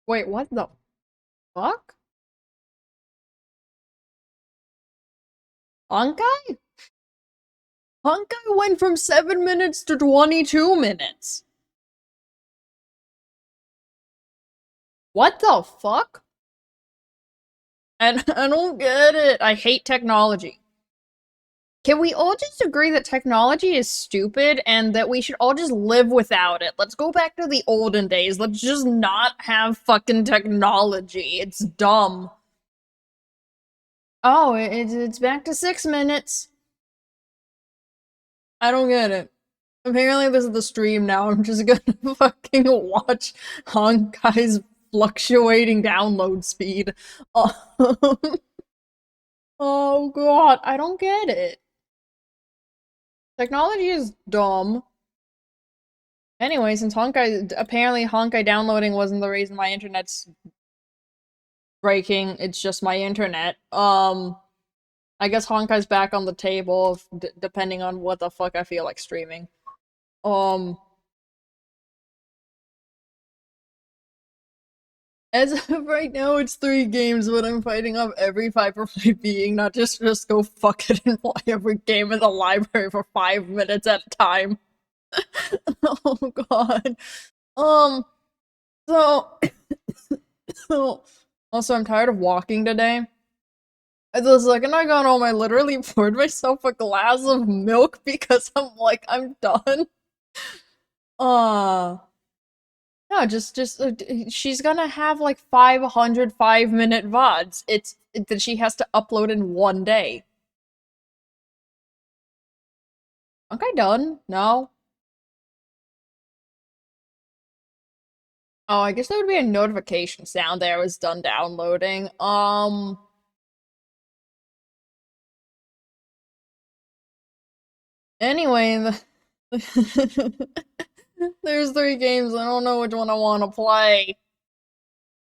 Wait, what the fuck? Honkai? Honkai went from 7 minutes to 22 minutes. What the fuck? And I don't get it. I hate technology. Can we all just agree that technology is stupid and that we should all just live without it? Let's go back to the olden days. Let's just not have fucking technology. It's dumb. Oh, it's back to 6 minutes. I don't get it. Apparently this is the stream now. I'm just gonna fucking watch Honkai's fluctuating download speed. Oh god, I don't get it. Technology is dumb. Anyway, since apparently Honkai downloading wasn't the reason my internet's breaking, it's just my internet. I guess Honkai's back on the table, depending on what the fuck I feel like streaming. Um, as of right now, it's 3 games, but I'm fighting off every fight for play being, not just go fuck it and play every game in the library for 5 minutes at a time. Oh god. Um, so, so, also I'm tired of walking today. The second I got home, I literally poured myself a glass of milk because I'm like, I'm done. Uh, no, she's gonna have like 500 5-minute VODs. That she has to upload in one day. Okay, done? No? Oh, I guess there would be a notification sound there was done downloading. Anyway, there's 3 games. I don't know which one I want to play.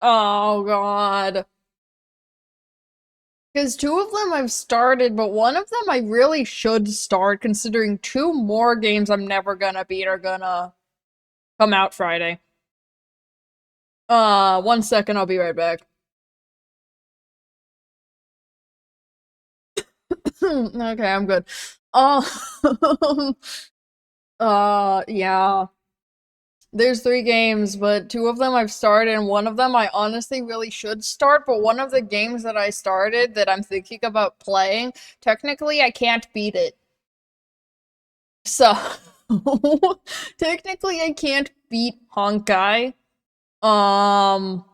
Oh god. Because 2 of them I've started, but one of them I really should start, considering 2 more games I'm never gonna beat are gonna come out Friday. 1 second, I'll be right back. Okay, I'm good. Um, yeah. There's 3 games, but 2 of them I've started, and one of them I honestly really should start, but one of the games that I started that I'm thinking about playing, technically I can't beat it. So, technically I can't beat Honkai. Um,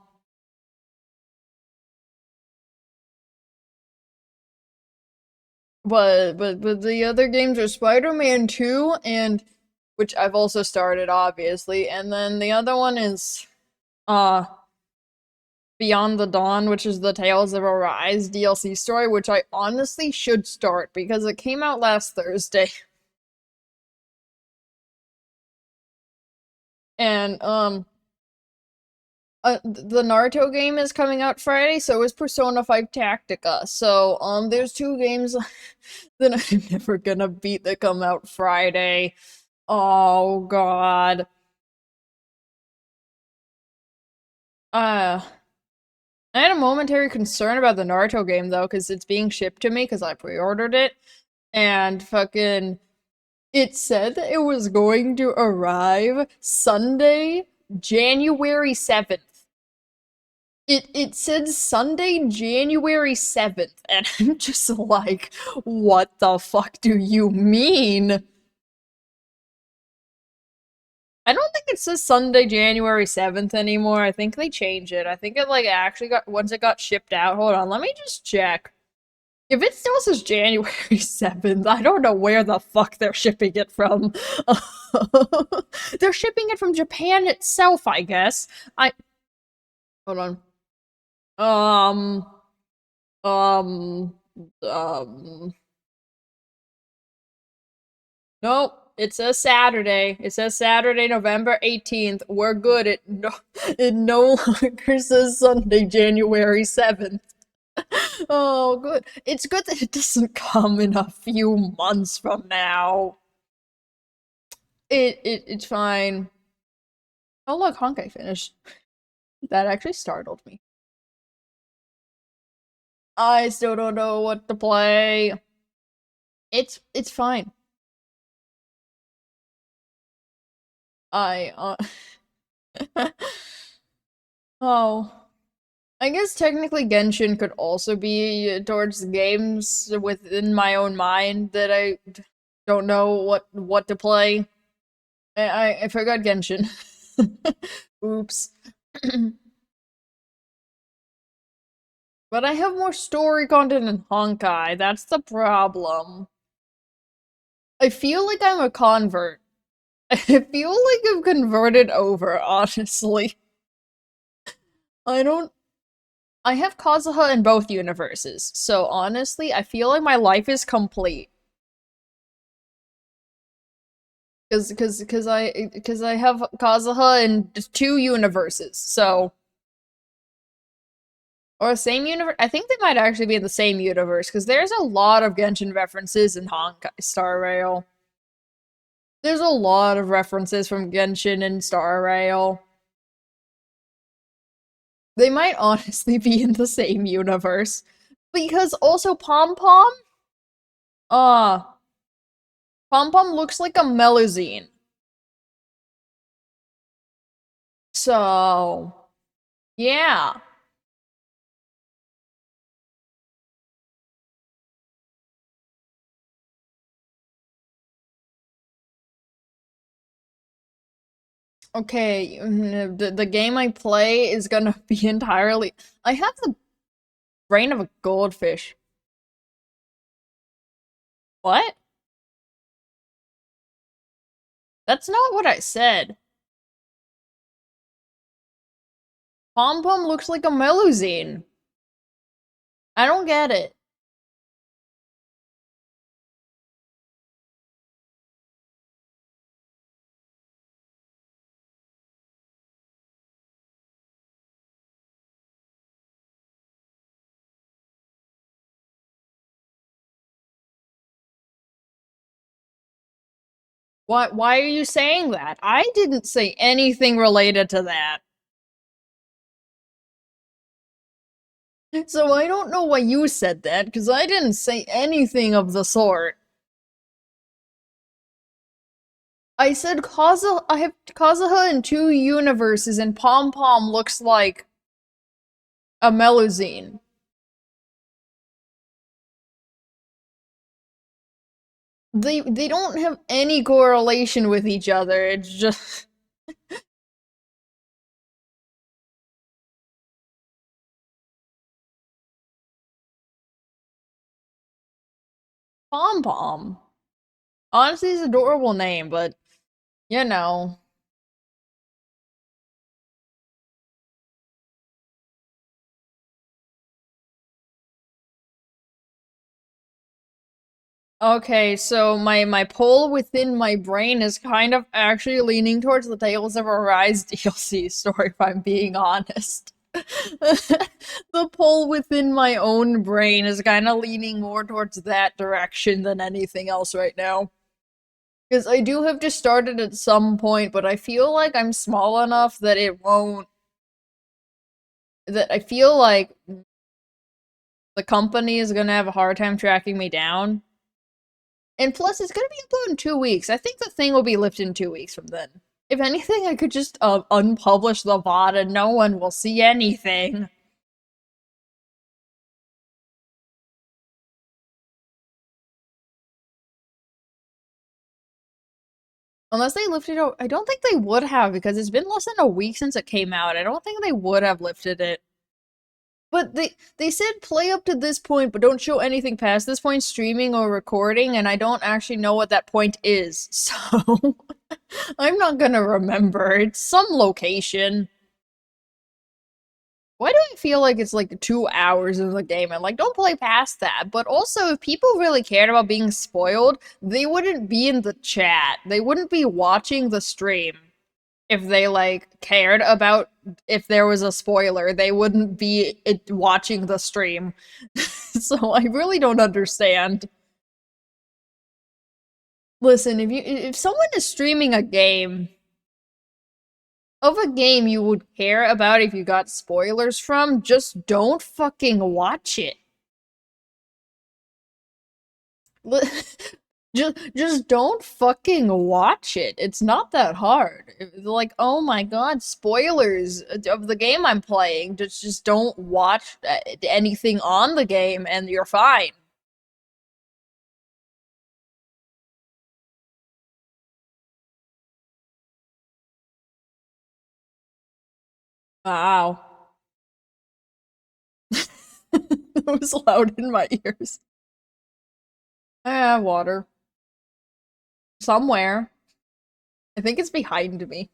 but the other games are Spider-Man 2 and which I've also started obviously, and then the other one is uh Beyond the Dawn, which is the Tales of Arise DLC story, which I honestly should start because it came out last Thursday. And the Naruto game is coming out Friday, so is Persona 5 Tactica. So there's 2 games that I'm never gonna beat that come out Friday. Oh god. Uh I had a momentary concern about the Naruto game though, because it's being shipped to me because I pre-ordered it, and fucking it said that it was going to arrive Sunday, January 7th. It said Sunday, January 7th, and I'm just like, what the fuck do you mean? I don't think it says Sunday, January 7th anymore. I think they changed it. I think it like actually got once it got shipped out. Hold on, let me just check. If it still says January 7th, I don't know where the fuck they're shipping it from. They're shipping it from Japan itself, I guess. I hold on. Um um um Nope. It says Saturday. It says Saturday, November 18th. We're good. It no longer says Sunday, January 7th. Oh, good. It's good that it doesn't come in a few months from now. It's fine. Oh look, Honkai finished. That actually startled me. I still don't know what to play. It's fine. I oh. I guess technically Genshin could also be towards games within my own mind that I don't know what to play. I forgot Genshin. Oops. But I have more story content in Honkai. That's the problem. I feel like I'm a convert. I feel like I've converted over, honestly. I don't. I have Kazuha in both universes, so honestly, I feel like my life is complete. Cause I have Kazuha in two universes, so or same universe. I think they might actually be in the same universe because there's a lot of Genshin references in Honkai Star Rail. There's a lot of references from Genshin and Star Rail. They might honestly be in the same universe because also Pom Pom, uh, Pom Pom looks like a Melusine. So yeah. Okay, the game I play is gonna be entirely. I have the brain of a goldfish. What? That's not what I said. Pom Pom looks like a Melusine. I don't get it. Why are you saying that? I didn't say anything related to that. So I don't know why you said that, because I didn't say anything of the sort. I said Kazuha, I have Kazuha in two universes, and Pom Pom looks like a Melusine. They don't have any correlation with each other. It's just Pom Pom. Honestly, it's an adorable name, but you know. Okay, so my poll within my brain is kind of actually leaning towards the Tales of Arise DLC story, if I'm being honest. The poll within my own brain is kind of leaning more towards that direction than anything else right now. Because I do have to start it at some point, but I feel like I'm small enough that it won't. That I feel like the company is gonna have a hard time tracking me down. And plus, it's gonna be uploaded in 2 weeks. I think the thing will be lifted in 2 weeks from then. If anything, I could just unpublish the VOD and no one will see anything. Unless they lifted it, I don't think they would have because it's been less than a week since it came out. I don't think they would have lifted it. But they said play up to this point, but don't show anything past this point, streaming or recording, and I don't actually know what that point is. So I'm not gonna remember. It's some location. Why do I feel like it's like 2 hours in the game? And like, don't play past that. But also, if people really cared about being spoiled, they wouldn't be in the chat. They wouldn't be watching the stream. If they like cared about if there was a spoiler, they wouldn't be watching the stream. So I really don't understand. Listen, if someone is streaming a game, of a game you would care about if you got spoilers from, just don't fucking watch it. Just don't fucking watch it. It's not that hard. Like, oh my god, spoilers of the game I'm playing. Just don't watch anything on the game and you're fine. Wow. It was loud in my ears. Ah, water. Somewhere. I think it's behind me.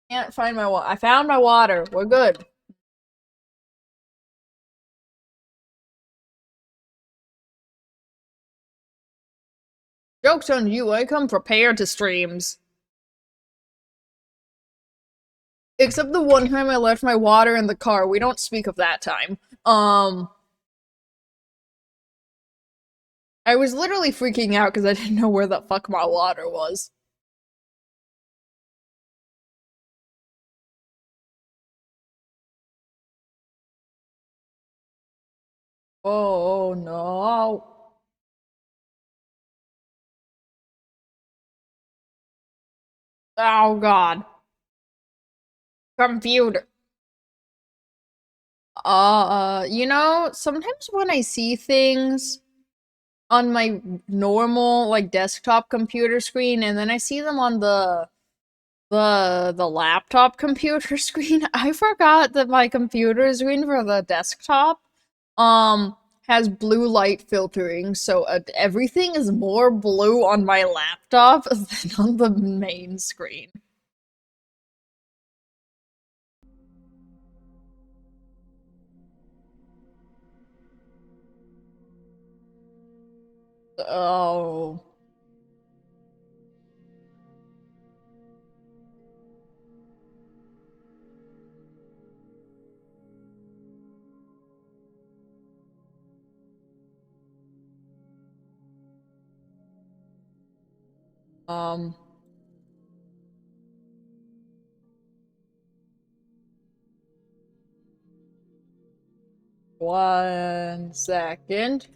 Can't find my water. I found my water. We're good. Joke's on you. I come prepared to streams. Except the one time I left my water in the car. We don't speak of that time. I was literally freaking out because I didn't know where the fuck my water was. Oh no. Oh god. Computer. Sometimes when I see things on my normal like desktop computer screen and then I see them on the laptop computer screen, I forgot that my computer screen for the desktop has blue light filtering, so everything is more blue on my laptop than on the main screen. Oh. Um, 1 second.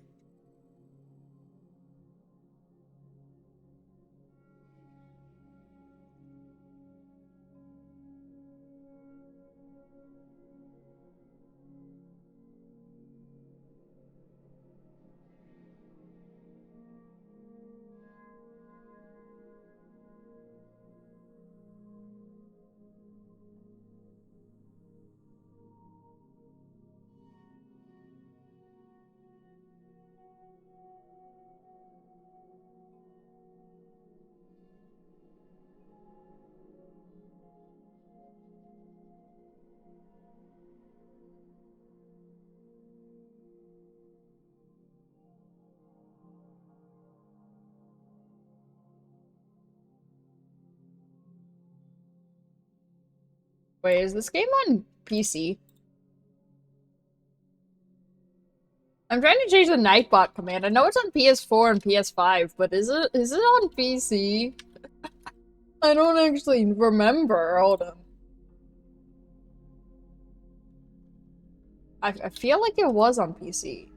Wait, is this game on PC? I'm trying to change the Nightbot command. I know it's on PS4 and PS5, but is it on PC? I don't actually remember. Hold on. I feel like it was on PC.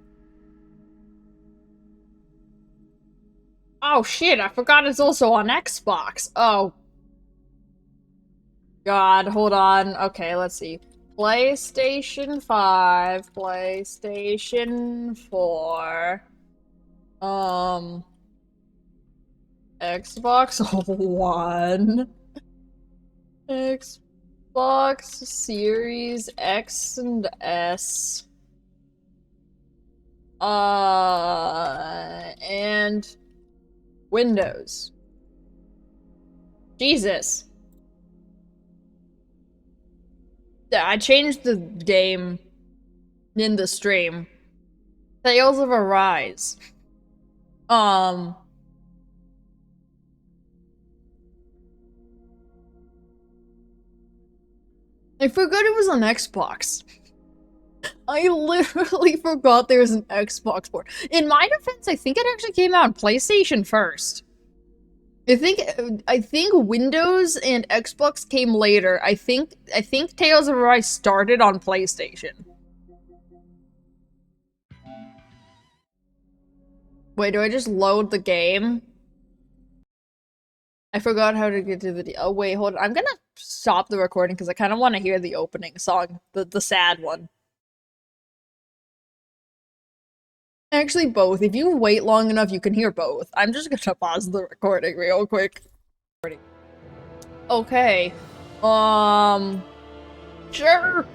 Oh shit, I forgot it's also on Xbox. Oh god, hold on. Okay, let's see. PlayStation 5, PlayStation 4, um, Xbox One, Xbox Series X and S, and Windows. Jesus. Yeah, I changed the game in the stream. Tales of Arise. Um, I forgot it was on Xbox. I literally forgot there was an Xbox port. In my defense, I think it actually came out on PlayStation first. I think Windows and Xbox came later. I think Tales of Arise started on PlayStation. Wait, do I just load the game? I forgot how to get to the. Oh wait, hold on. I'm gonna stop the recording because I kind of want to hear the opening song, the sad one. Actually, both. If you wait long enough, you can hear both. I'm just gonna pause the recording real quick. Okay. Um. Sure.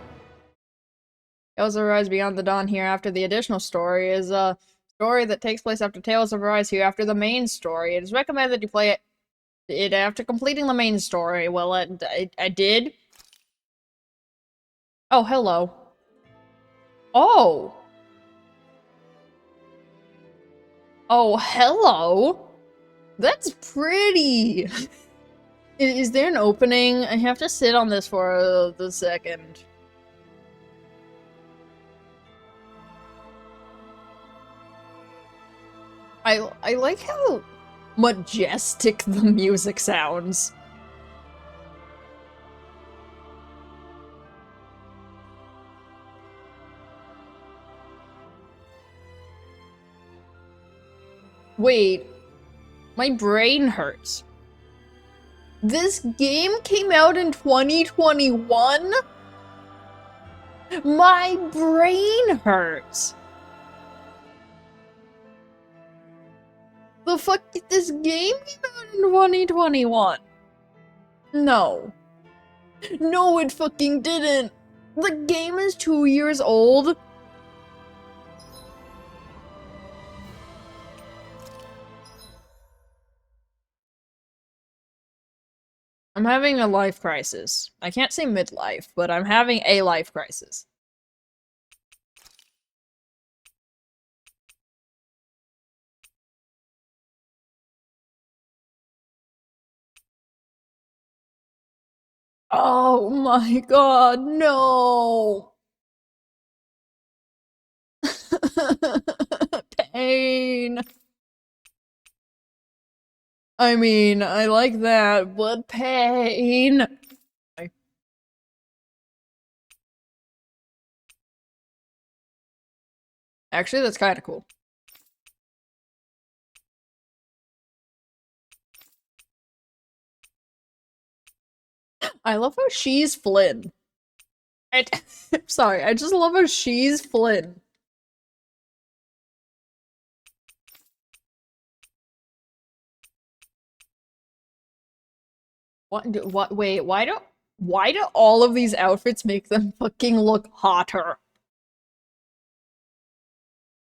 Tales of Arise Beyond the Dawn Hereafter. The additional story is a story that takes place after Tales of Arise Hereafter the main story. It is recommended that you play it after completing the main story. Well, I did. Oh, hello. Oh. Oh, hello. That's pretty. Is there an opening? I have to sit on this for the second. I like how majestic the music sounds. Wait, my brain hurts. This game came out in 2021? My brain hurts. The fuck did this game came out in 2021? No. No, it fucking didn't. The game is 2 years old. I'm having a life crisis. I can't say midlife, but I'm having a life crisis. Oh my god, no! Pain. I mean, I like that, but pain. Actually, that's kind of cool. I love how she's Flynn. Sorry, I just love how she's Flynn. Wait, why do all of these outfits make them fucking look hotter?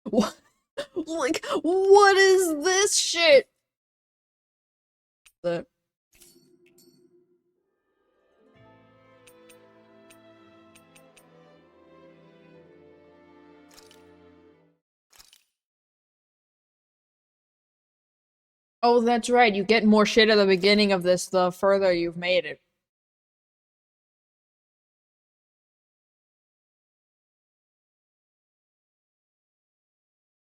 What, like, what is this shit? The Oh, that's right. You get more shit at the beginning of this the further you've made it.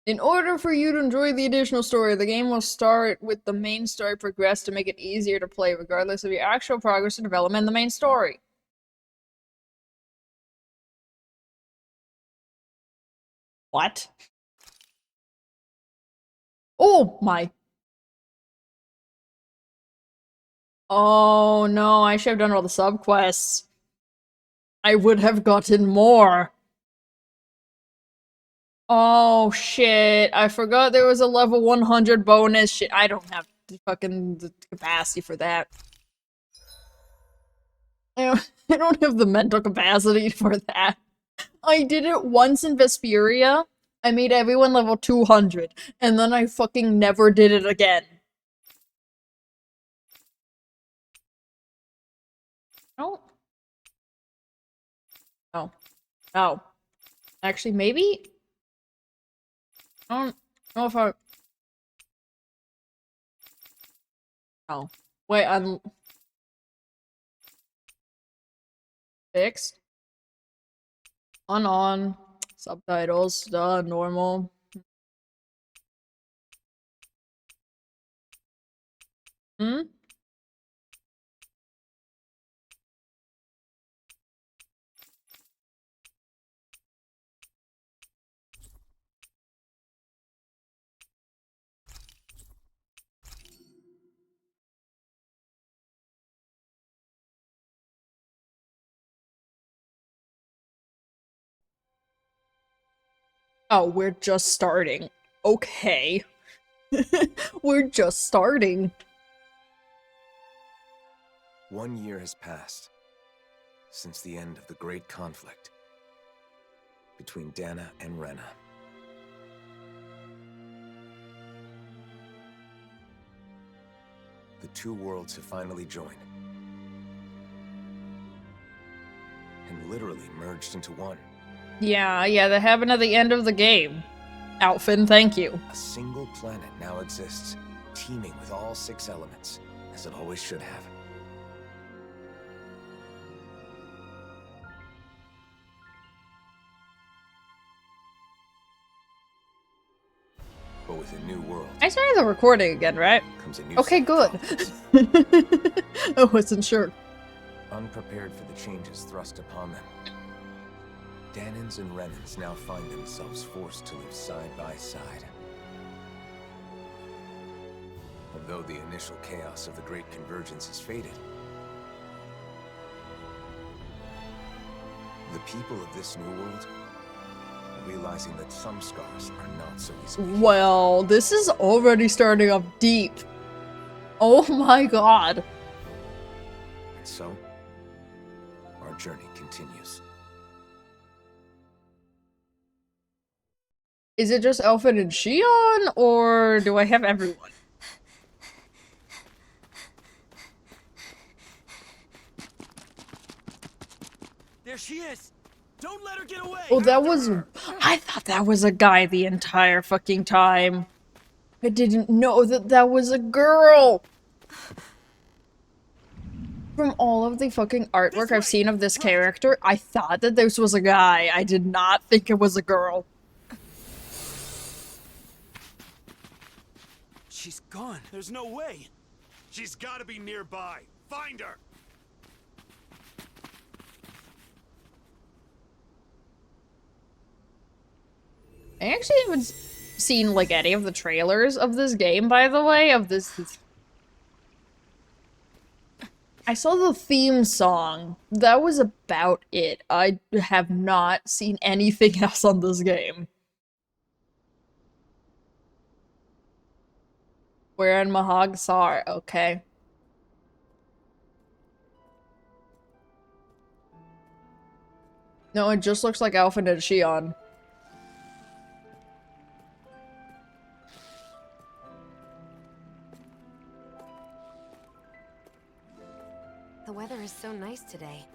In order for you to enjoy the additional story, the game will start with the main story progress to make it easier to play, regardless of your actual progress or development in the main story. What? Oh my. Oh no, I should have done all the subquests. I would have gotten more. Oh shit, I forgot there was a level 100 bonus shit. I don't have the fucking capacity for that. I don't have the mental capacity for that. I did it once in Vesperia. I made everyone level 200, and then I fucking never did it again. Oh. Oh. Oh. Actually, maybe? I don't know if I... Oh. Wait, I'm... Fixed? On. Subtitles. Normal. Hmm? Oh, we're just starting. Okay. We're just starting. 1 year has passed since the end of the great conflict between Dana and Rena. The two worlds have finally joined and literally merged into one. Yeah, that happened at the end of the game. Outfin, thank you. A single planet now exists, teeming with all 6 elements, as it always should have. But with a new world, I started the recording again, right? comes a new Okay, set of good. problems. I wasn't sure. Unprepared for the changes thrust upon them, Danans and Renans now find themselves forced to live side by side. And though the initial chaos of the Great Convergence has faded, the people of this new world are realizing that some scars are not so easily healed. Well, this is already starting off deep. Oh my god. And so, our journey continues. Is it just Elfin and Shion, or do I have everyone? There she is! Don't let her get away! Oh, that was... I thought that was a guy the entire fucking time. I didn't know that that was a girl! From all of the fucking artwork I've seen of this character, I thought that this was a guy. I did not think it was a girl. She's gone. There's no way. She's gotta be nearby. Find her! I actually haven't seen, like, any of the trailers of this game, by the way, of this... I saw the theme song. That was about it. I have not seen anything else on this game. We're in Mahag Sar, okay. No, it just looks like Alpha and Shion. The weather is so nice today.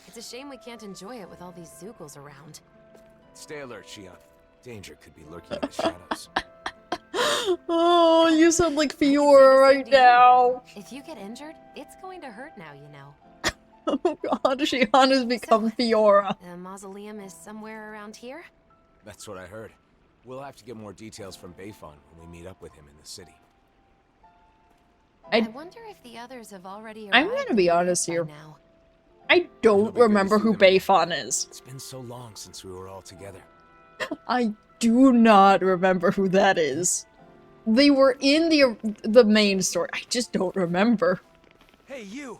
It's a shame we can't enjoy it with all these Zoogles around. Stay alert, Shion. Danger could be lurking in the shadows. Oh, you sound like Fiora right now. If you get injured, it's going to hurt now, you know. Oh god, Shion has become Fiora. The mausoleum is somewhere around here? That's what I heard. We'll have to get more details from Bayfon when we meet up with him in the city. I wonder if the others have already arrived. I'm gonna be honest here. Now. I don't remember who Bayfon is. It's been so long since we were all together. I do not remember who that is. They were in the main story. I just don't remember. Hey, you!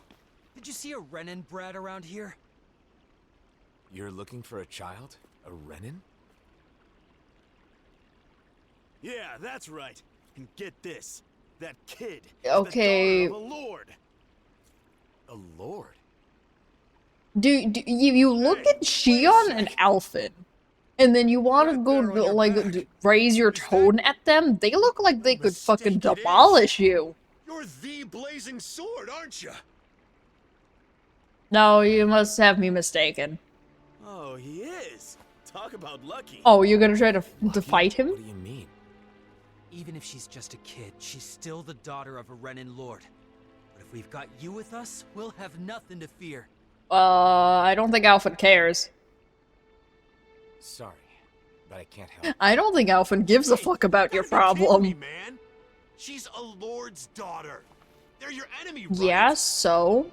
Did you see a Renan brat around here? You're looking for a child? A Renan? Yeah, that's right. And get this. That kid is Okay. the daughter of a lord. A lord? Do you look Hey, at wait a Shion and sec. Alphin, and then you want to Right go there on your like back. raise your Is that- tone at them? They look like they A could fucking mistake it is. demolish you. You're the blazing sword, aren't you? No, you must have me mistaken. Oh, he is. Talk about lucky. Oh, you're gonna try to fight him? What do you mean? Even if she's just a kid, she's still the daughter of a Renan lord. But if we've got you with us, we'll have nothing to fear. I don't think Alphin cares. Sorry, but I can't help. I don't think Alphin gives a Hey, fuck about your gotta be kidding me, problem. man. She's a lord's daughter. They're your enemy, right? Yeah, so?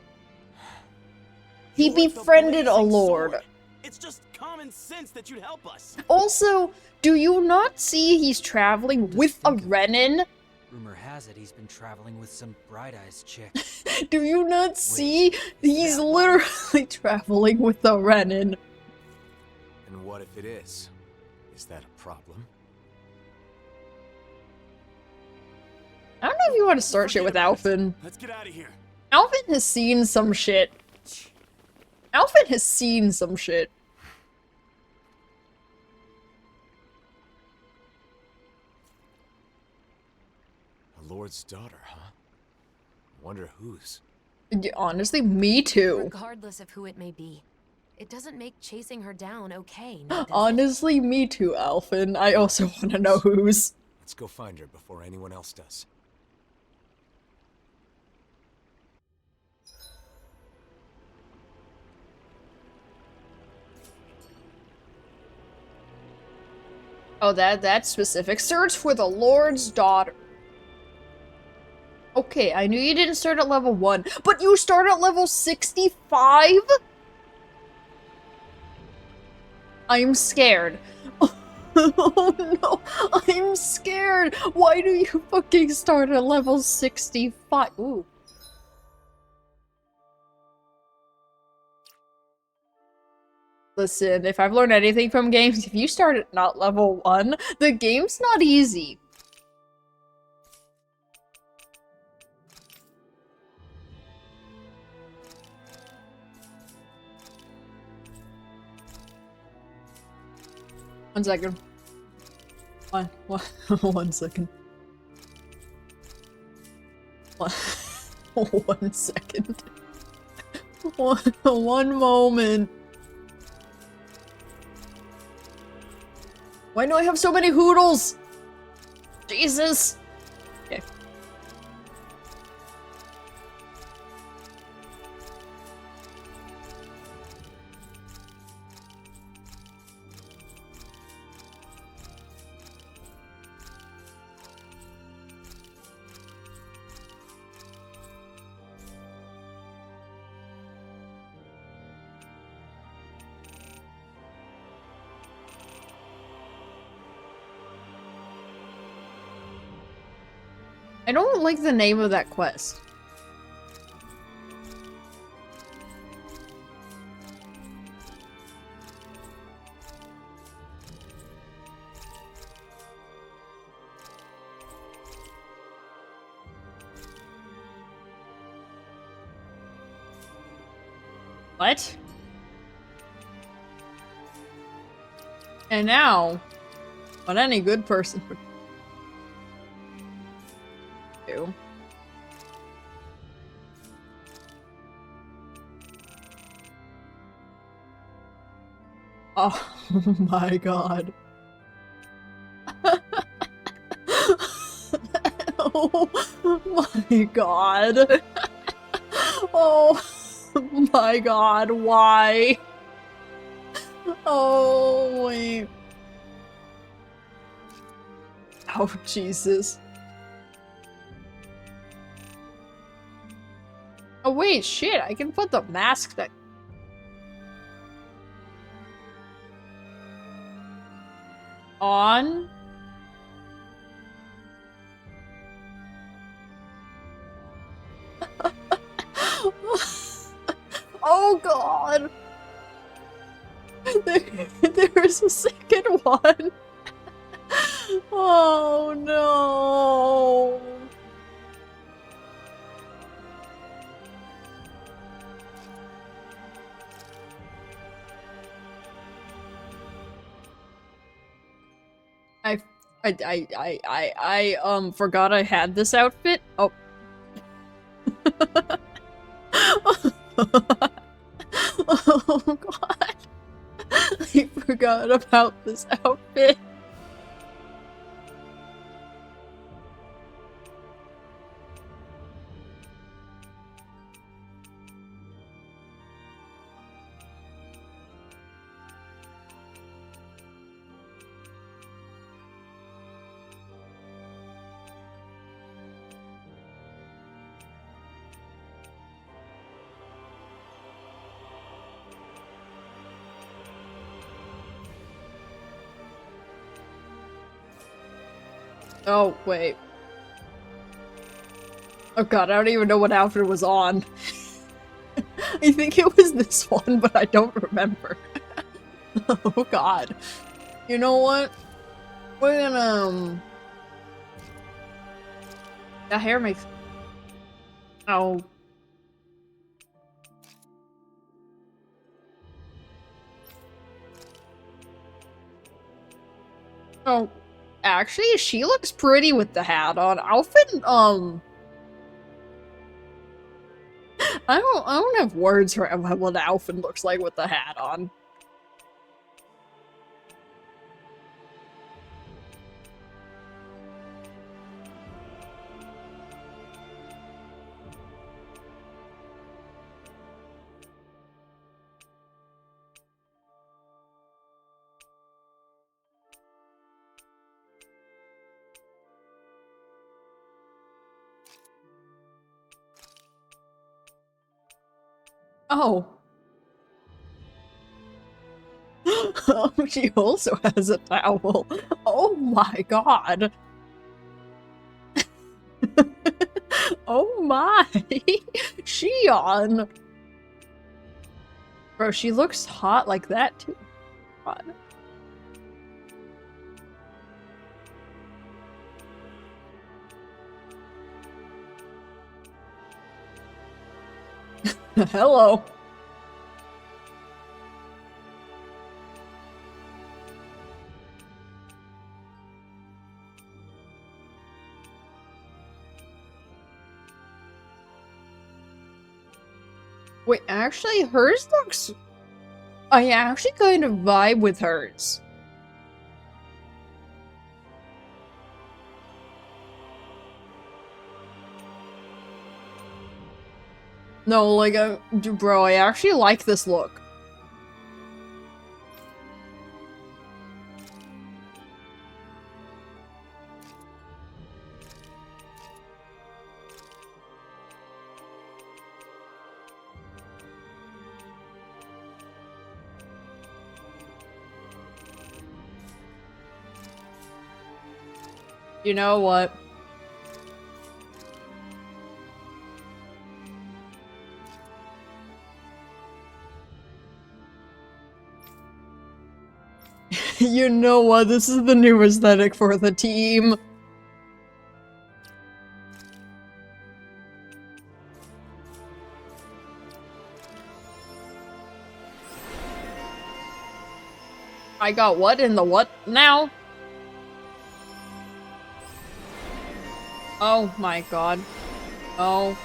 He You want the befriended a blazing lord. sword. It's just common sense that you'd help us. Also, do you not see he's traveling with a Renin? Rumor has it he's been traveling with some bright-eyes chick. Do you not see he's that literally traveling with a Renin? And what if it is? Is that a problem? I don't know if you want to start shit with Forget about it. Alphen. Let's get out of here. Alphen has seen some shit. Alphen has seen some shit. A lord's daughter, huh? Wonder whose. Honestly, me too. Regardless of who it may be, it doesn't make chasing her down okay, now does it? Honestly, me too, Alphen. I also want to know whose. Let's go find her before anyone else does. Oh, that's specific. Search for the Lord's daughter. Okay, I knew you didn't start at level 1, but you start at level 65? I'm scared. Oh no, I'm scared. Why do you fucking start at level 65? Ooh. Listen, if I've learned anything from games, if you start at not level 1, the game's not easy. One second. One second. One second. One moment. Why do I have so many hoodles? Jesus. Okay. I don't like the name of that quest. What? And now, what any good person would do. Oh my god. Oh my god. Oh my god, why? Oh wait. Oh Jesus. Oh wait, shit, I can put the mask that on. Oh god. There's a second one. Oh no. I forgot I had this outfit. Oh. Oh god. I forgot about this outfit. Oh, wait. Oh god, I don't even know what outfit was on. I think it was this one, but I don't remember. Oh god. You know what? We're gonna, that hair makes... Oh. Oh. Actually, she looks pretty with the hat on. Outfit, I don't have words for what Alphen looks like with the hat on. Oh. Oh, she also has a towel. Oh my god. Oh my. Shion. Bro, she looks hot like that too. God. Hello. Wait, actually, hers looks... I actually kind of vibe with hers. No, like, bro, I actually like this look. You know what? You know what? This is the new aesthetic for the team. I got what in the what now? Oh my god. Oh.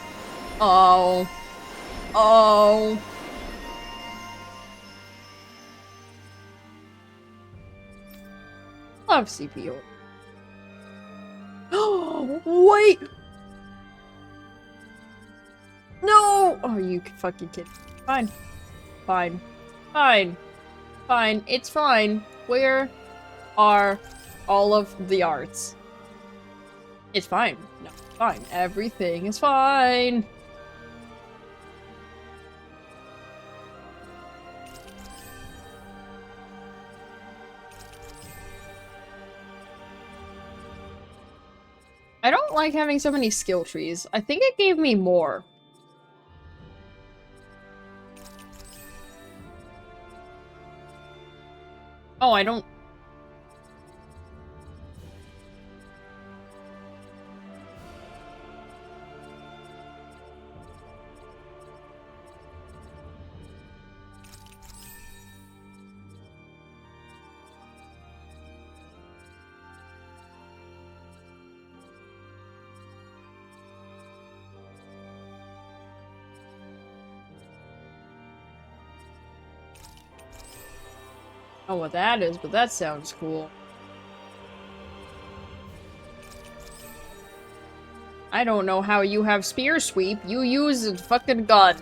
Oh. Oh. Love CPU. Oh, wait! No! Oh, you fucking kid. Fine. Fine. Fine. Fine. It's fine. Where are all of the arts? It's fine. No, fine. Everything is fine. I don't like having so many skill trees. I think it gave me more. Oh, I don't... Oh, what that is, but that sounds cool. I don't know how you have spear sweep. You use a fucking gun.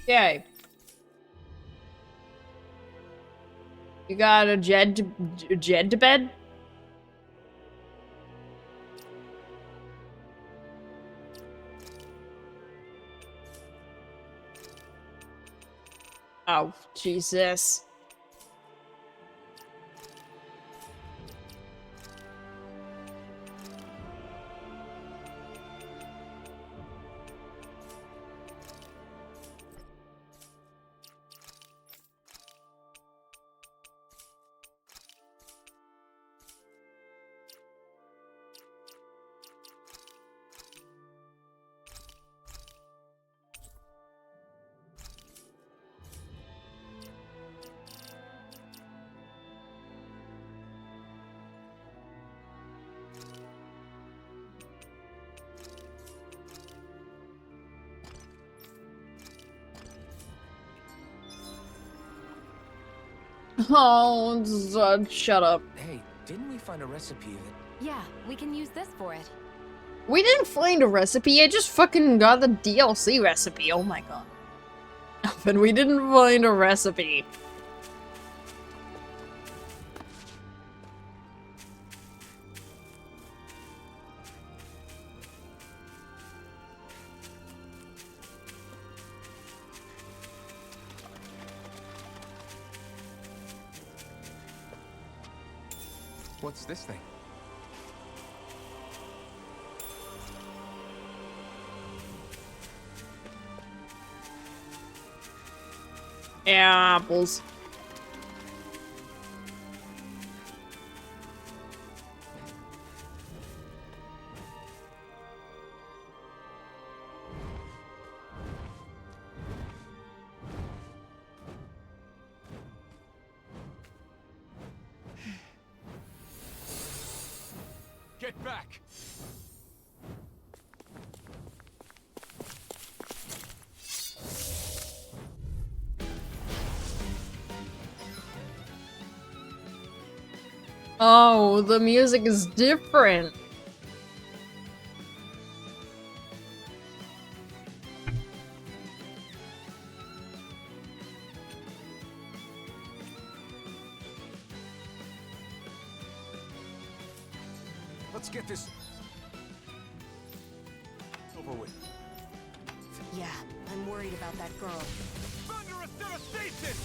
Okay. You got a Jed to bed? Oh, Jesus. Oh, shut up. Hey, didn't we find a recipe that... Yeah, we can use this for it. We didn't find a recipe, I just fucking got the DLC recipe, oh my god. And we didn't find a recipe. What's this thing? Apples. Get back! Oh, the music is different. Let's get this over with. Yeah, I'm worried about that girl. Thunderous devastation!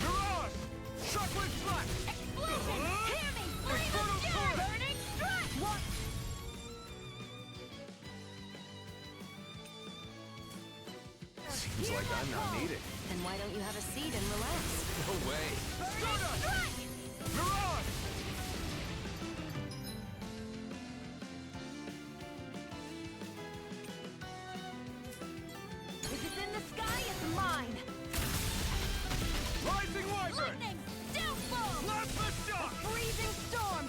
Mirage! Shockwave slash! Explosion! Hear me! Infernal torrent! Burning strike! What? Seems like I'm not needed. Then why don't you have a seat and relax? No way. Stardust! Mirage! If it's in the sky, it's mine! Rising Wyvern! Lightning! Downfall! Plasma shock! Freezing storm!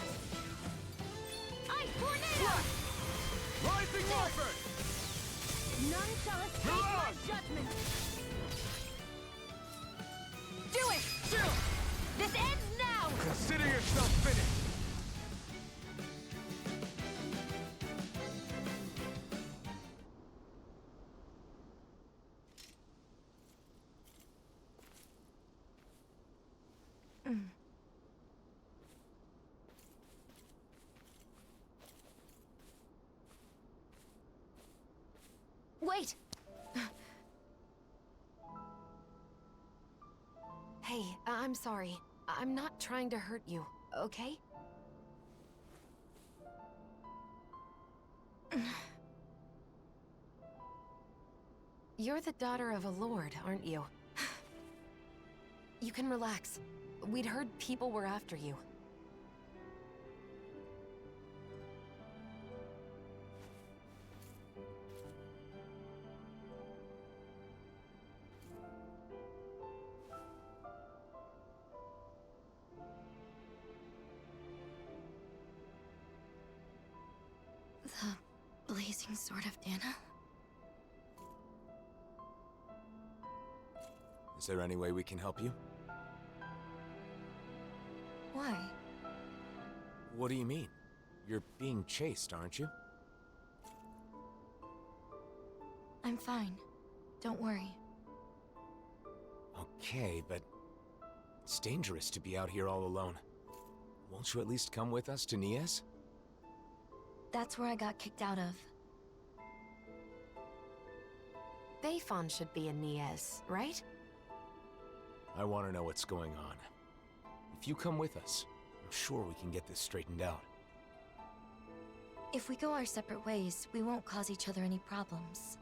Ice tornado! Rising Wyvern! None shall escape my judgment! Do it! Chill! This ends now! Consider yourself finished! Wait! Hey, I'm sorry. I'm not trying to hurt you, okay? You're the daughter of a lord, aren't you? You can relax. We'd heard people were after you. The blazing sword of Dana? Is there any way we can help you? Why? What do you mean? You're being chased, aren't you? I'm fine. Don't worry. Okay, but It's dangerous to be out here all alone. Won't you at least come with us to Nies? That's where I got kicked out of. Bayfon should be in Nies, right? I want to know what's going on. If you come with us, I'm sure we can get this straightened out. If we go our separate ways, we won't cause each other any problems.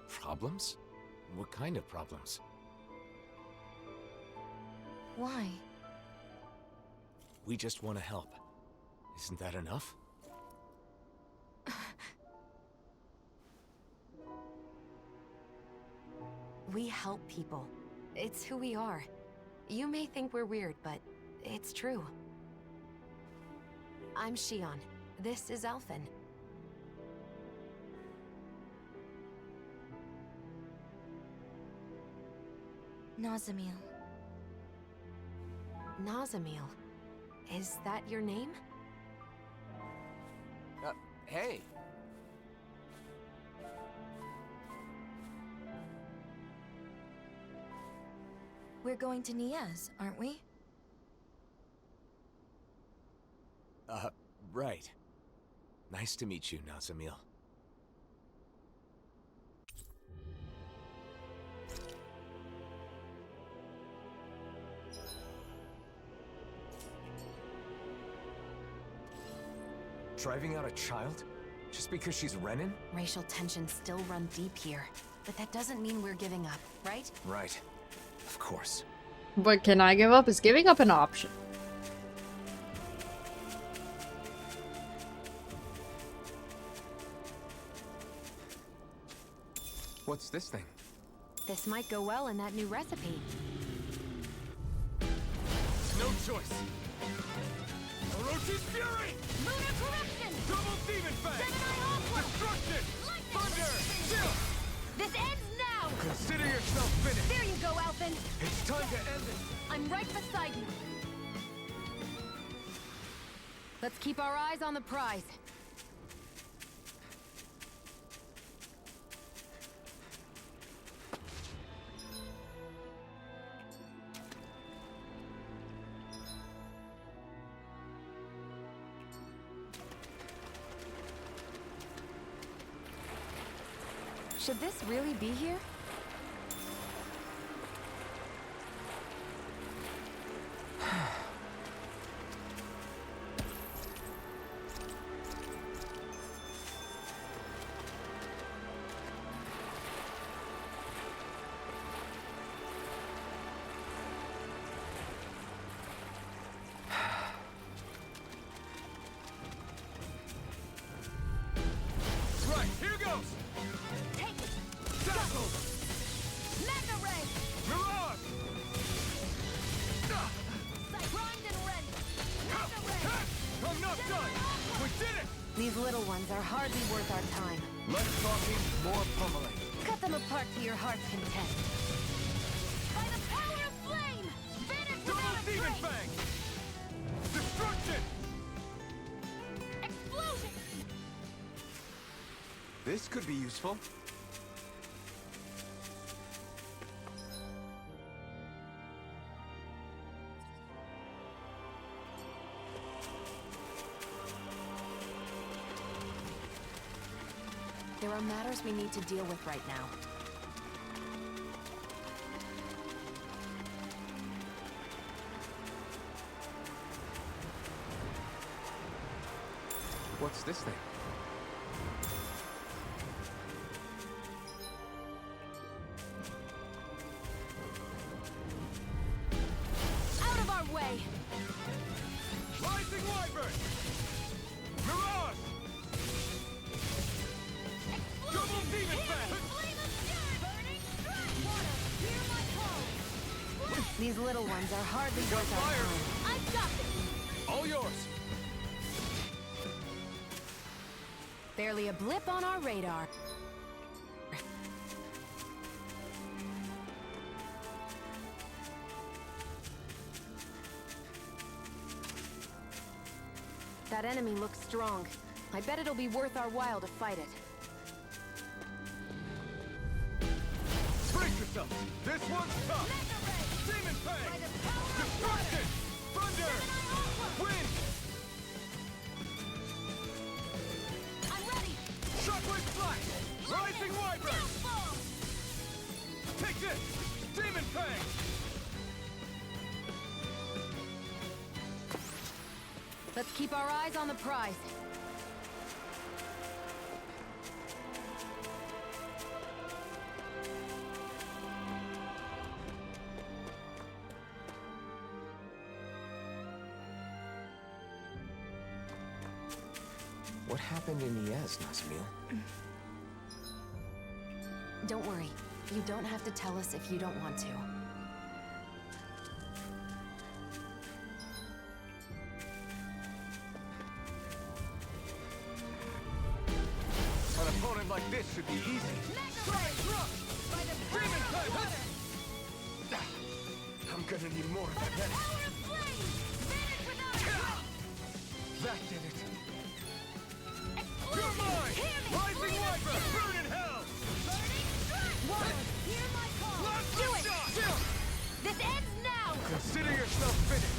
Problems? What kind of problems? Why? We just want to help. Isn't that enough? We help people. It's who we are. You may think we're weird, but it's true. I'm Shion. This is Alphen. Nazamil. Nazamil. Is that your name? Hey! We're going to Nies, aren't we? Right. Nice to meet you, Nazamil. Driving out a child? Just because she's Renin? Racial tensions still run deep here. But that doesn't mean we're giving up, right? Right. Of course. But can I give up? Is giving up an option? What's this thing? This might go well in that new recipe. No choice. Yoruichi's fury! Lunar corruption! Double demon fang! Gemini Aqua! Destruction! Lightning! Thunder! Chill! This ends now! Consider yourself finished! There you go, Alphen! It's time to end it! I'm right beside you. Let's keep our eyes on the prize. Should this really be here? Right, here goes! Take it! Dazzle! Mega Ray! Mirage! Primed and ready! Mega Ray! I'm not done! We did it! These little ones are hardly worth our time. Less talking, more pummeling. Cut them apart to your heart's content. By the power of flame! Vanish Double without a demon trace! fang! Destruction! Explosion! This could be useful. There are matters we need to deal with right now. What's this thing? Out of our way! Rising Wyvern! Mirage! Double demon fang! Flame of fury! Burning strike! Water, hear my call! These little ones are hardly worth our fire. time. I've got this! All yours! Barely a blip on our radar. That enemy looks strong. I bet it'll be worth our while to fight it. Brace yourself! This one's tough! Mega Ray! Demon Fang! By the power of Destruction! Thunder! Wind! I'm ready! Shockwave Flash! Rising Wyvern! Downfall! Take this! Demon Fang! Let's keep our eyes on the prize. What happened in Iez, Nazmil? Don't worry. You don't have to tell us if you don't want to. An opponent like this should be easy. Sonic Thrust! By the Demon power of Fang! water! I'm gonna need more of By that the energy. power of flame! Vanish without a trace! That did it. Explosion! You're mine! Hear me! Rising Flame of Wyvern! fury! Burn in hell! Burning strike! Water! Hear my call! Last Do it! shot! This ends now! Consider yourself finished.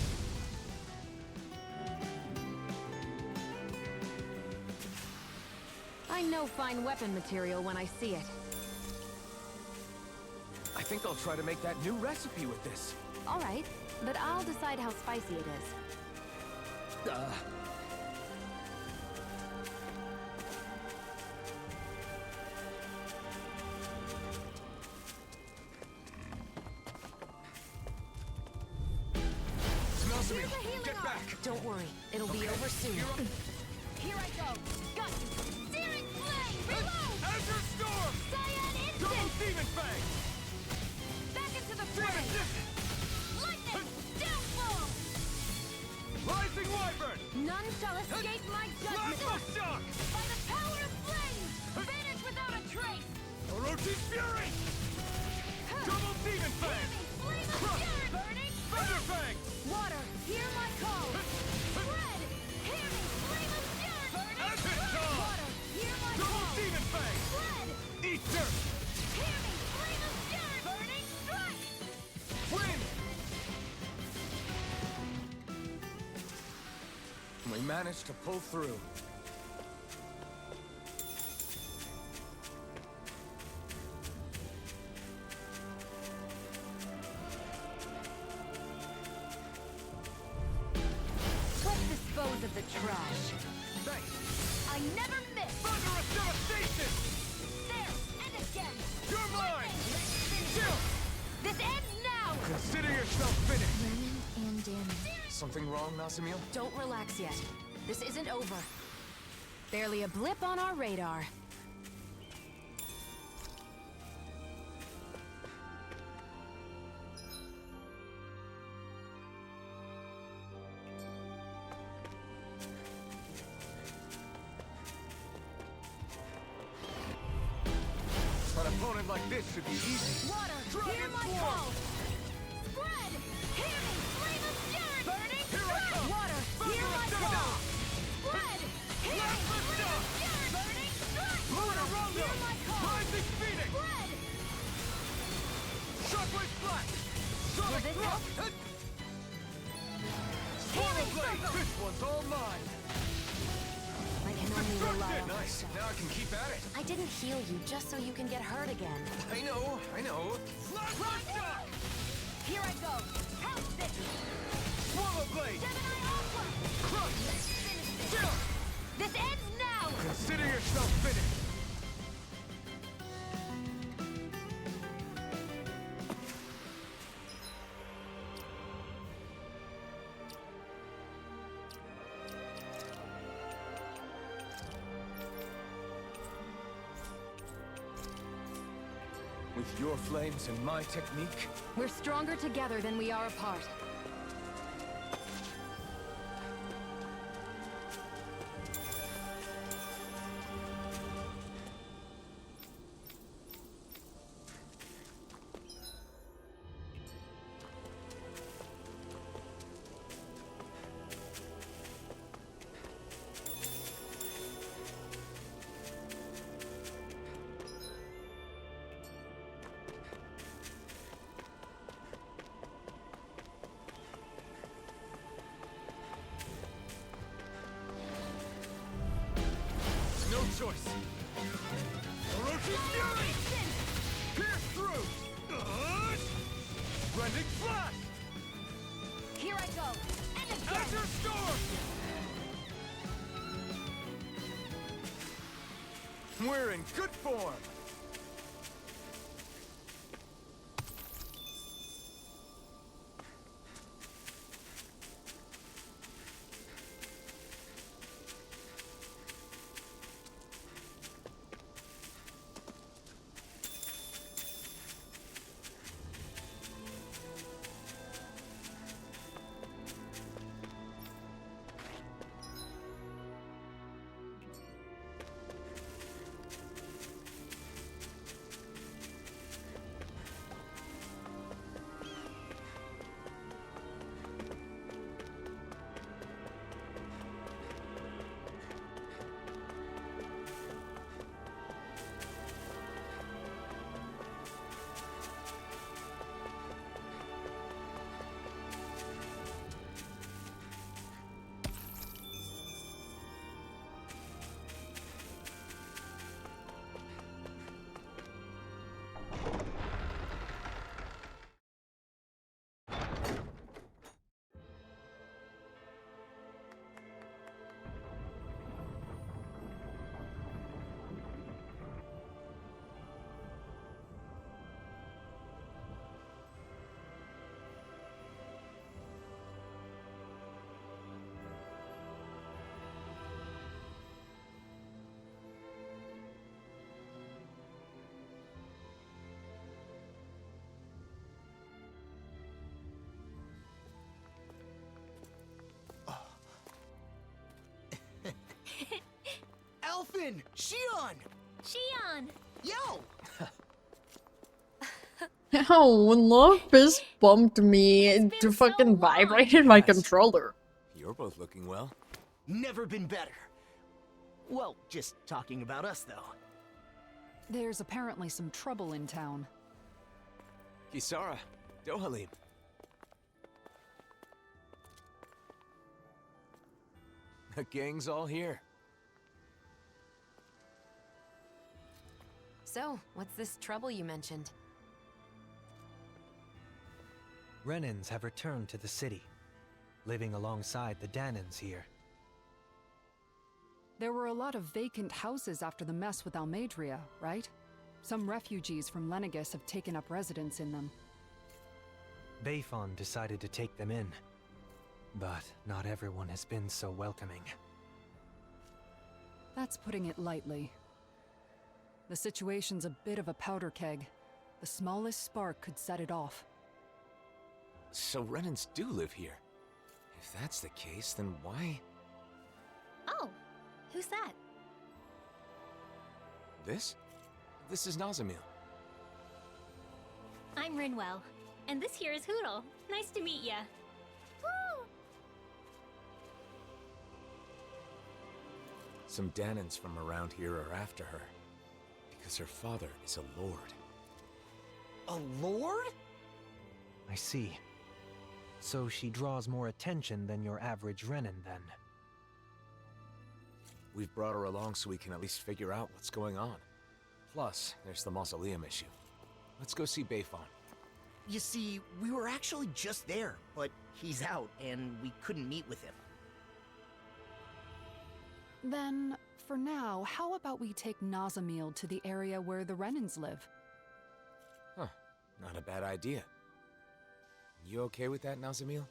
I know fine weapon material when I see it. I think I'll try to make that new recipe with this. All right, but I'll decide how spicy it is. Nazmil, Here's a healing get arm. back! Don't worry, it'll be over soon. Here I go! Got you! Searing flame! Reload! Azure Storm! Cyan Double instant! Demon Fang! Back into the Demon fray! Distance! Lightning! Downfall! Rising Wyvern! None shall escape my judgment! Plasma Shock! By the power of flame! Vanish without a trace! Yoruichi's Fury! Double Demon Fang! Flame of Crush! fury! Burning Thunder Fang! water! Hear my call! Spread! Hear me! Flame of fury! Burning Acid Dawn! water! Hear my Double call! Demon Fang! Spread! Eat dirt! Hear me! Flame of fury! Burning strike! Wind! We managed to pull through. Let's dispose of the trash. Thanks! I never miss! Thunderous Devastation! There! And again! You're mine! Finish. Chill! This ends now! Consider yourself finished! Renin and Danny. Something wrong, Nazmil? Don't relax yet. This isn't over. Barely a blip on our radar. An opponent like this should be easy. Water! Dragon Hear my Swarm! call! Spread! Hear me! Flame of fury! Burning Here I strike! come! Water! Hear my Thunderous call! Devastation! Spread! Hear me! Plasma Flame of Shock! fury! Burning strike! Lunar Rondo! Hear my call! Rising Phoenix! Spread! Shockwave Flash! Sonic this Thrust! Swallow Blade! This one's all mine! I can only rely on Nice. myself. Now I can keep at it. I didn't heal you just so you can get hurt again. I know, I know. Plasma Shock! Here I go! House this! Swallow Blade! Gemini Aqua! Crush! Finish this! Chill! This ends now! Consider yourself finished. With your flames and my technique, We're stronger together than we are apart. choice. Yoruichi Fury! Pierce through! Rending Flash! Here I go. And again. Azure Storm! We're in good form! Elfin! Shion! Shion! Yo! Ow, when love fist bumped me, it been so fucking long. vibrated my Yes. controller. You're both looking well. Never been better. Well, just talking about us, though. There's apparently some trouble in town. Kisara, Dohalim. The gang's all here. So, what's this trouble you mentioned? Renans have returned to the city, living alongside the Danans here. There were a lot of vacant houses after the mess with Almadria, right? Some refugees from Lenegus have taken up residence in them. Bayfon decided to take them in, but not everyone has been so welcoming. That's putting it lightly. The situation's a bit of a powder keg. The smallest spark could set it off. So Renans do live here. If that's the case, then why... Oh, who's that? This? This is Nazamil. I'm Rinwell, and this here is Hoodle. Nice to meet ya. Woo! Some Danans from around here are after her. Because her father is a lord. A lord? I see. So she draws more attention than your average Renan, then. We've brought her along so we can at least figure out what's going on. Plus, there's the mausoleum issue. Let's go see Bayfon. You see, we were actually just there, but he's out, and we couldn't meet with him. Then, for now, how about we take Nazamil to the area where the Renans live? Huh. Not a bad idea. You okay with that, Nazamil?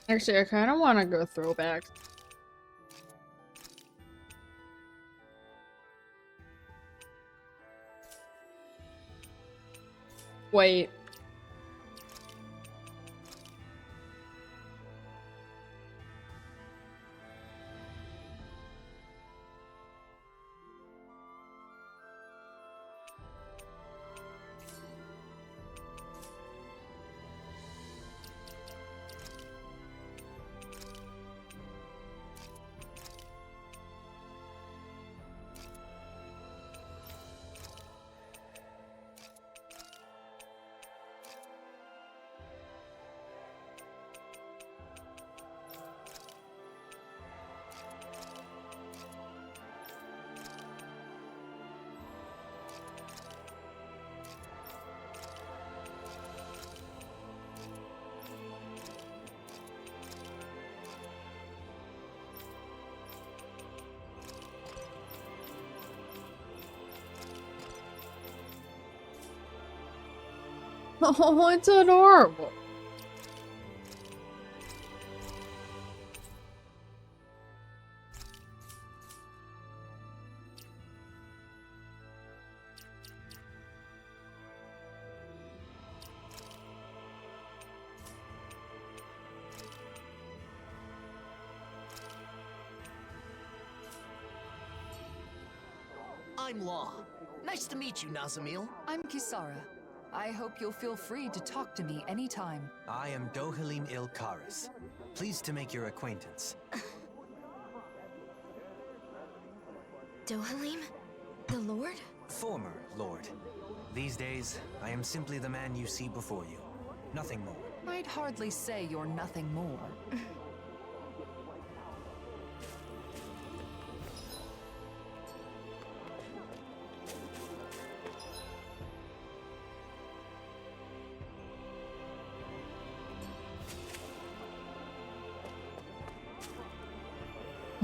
Actually, I kind of want to go throwback. Wait. Oh, it's adorable. I'm Law. Nice to meet you, Nazamil. I'm Kisara. I hope you'll feel free to talk to me anytime. I am Dohalim Ilkaris. Pleased to make your acquaintance. Dohalim? The Lord? Former Lord. These days, I am simply the man you see before you. Nothing more. I'd hardly say you're nothing more.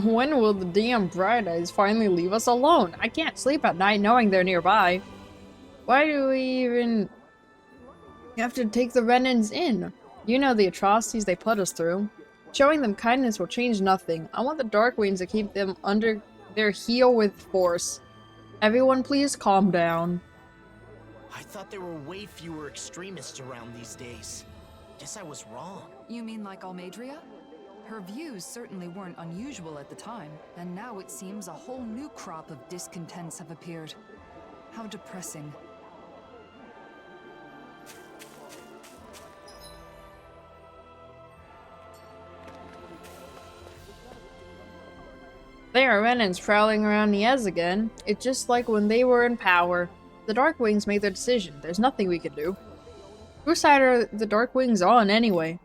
When will the damn Bright Eyes finally leave us alone? I can't sleep at night knowing they're nearby. Why do we even have to take the Renans in? You know the atrocities they put us through. Showing them kindness will change nothing. I want the Darkwings to keep them under their heel with force. Everyone please calm down. I thought there were way fewer extremists around these days. Guess I was wrong. You mean like Almadria? Her views certainly weren't unusual at the time, and now it seems a whole new crop of discontents have appeared. How depressing. There are Renans prowling around Niez again. It's just like when they were in power. The Darkwings made their decision. There's nothing we can do. Whose side are the Darkwings on, anyway?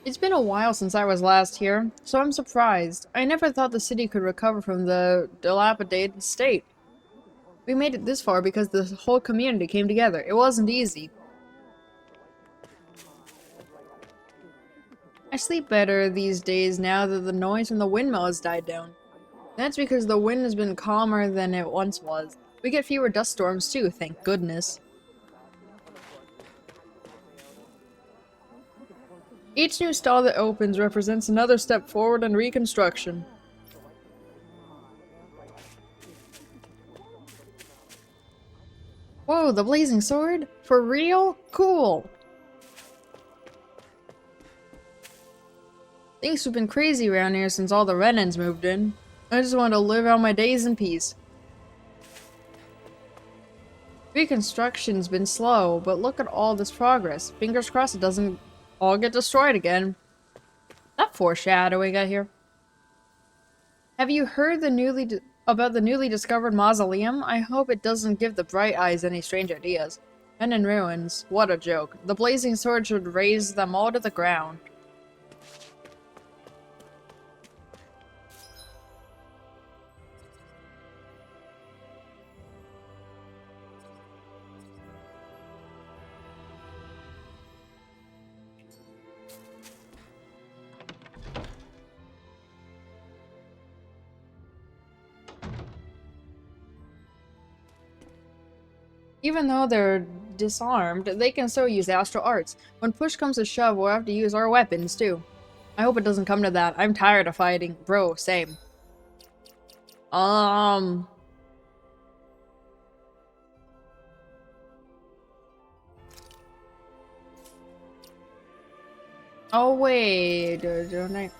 It's been a while since I was last here, so I'm surprised. I never thought the city could recover from the dilapidated state. We made it this far because the whole community came together. It wasn't easy. I sleep better these days now that the noise from the windmill has died down. That's because the wind has been calmer than it once was. We get fewer dust storms too, thank goodness. Each new stall that opens represents another step forward in reconstruction. Whoa, the blazing sword? For real? Cool! Things have been crazy around here since all the Renans moved in. I just want to live out my days in peace. Reconstruction's been slow, but look at all this progress. Fingers crossed it doesn't all get destroyed again. That foreshadowing I hear. Have you heard about the newly discovered mausoleum? I hope it doesn't give the Bright Eyes any strange ideas. And in ruins. What a joke. The blazing sword should raze them all to the ground. Even though they're disarmed, they can still use astral arts. When push comes to shove, we'll have to use our weapons, too. I hope it doesn't come to that. I'm tired of fighting. Bro, same. Oh, wait. Don't I...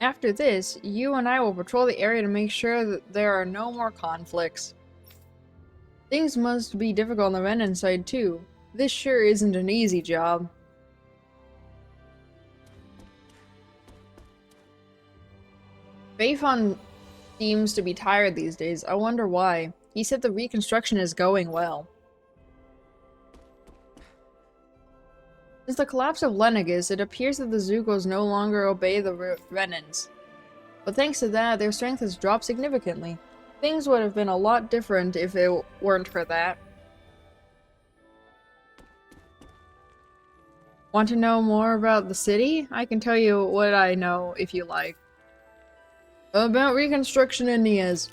After this, you and I will patrol the area to make sure that there are no more conflicts. Things must be difficult on the Renan side too. This sure isn't an easy job. Beifon seems to be tired these days. I wonder why. He said the reconstruction is going well. Since the collapse of Lenegis, it appears that the Zugos no longer obey the Renans. But thanks to that, their strength has dropped significantly. Things would have been a lot different if it weren't for that. Want to know more about the city? I can tell you what I know if you like. About reconstruction in Niaz.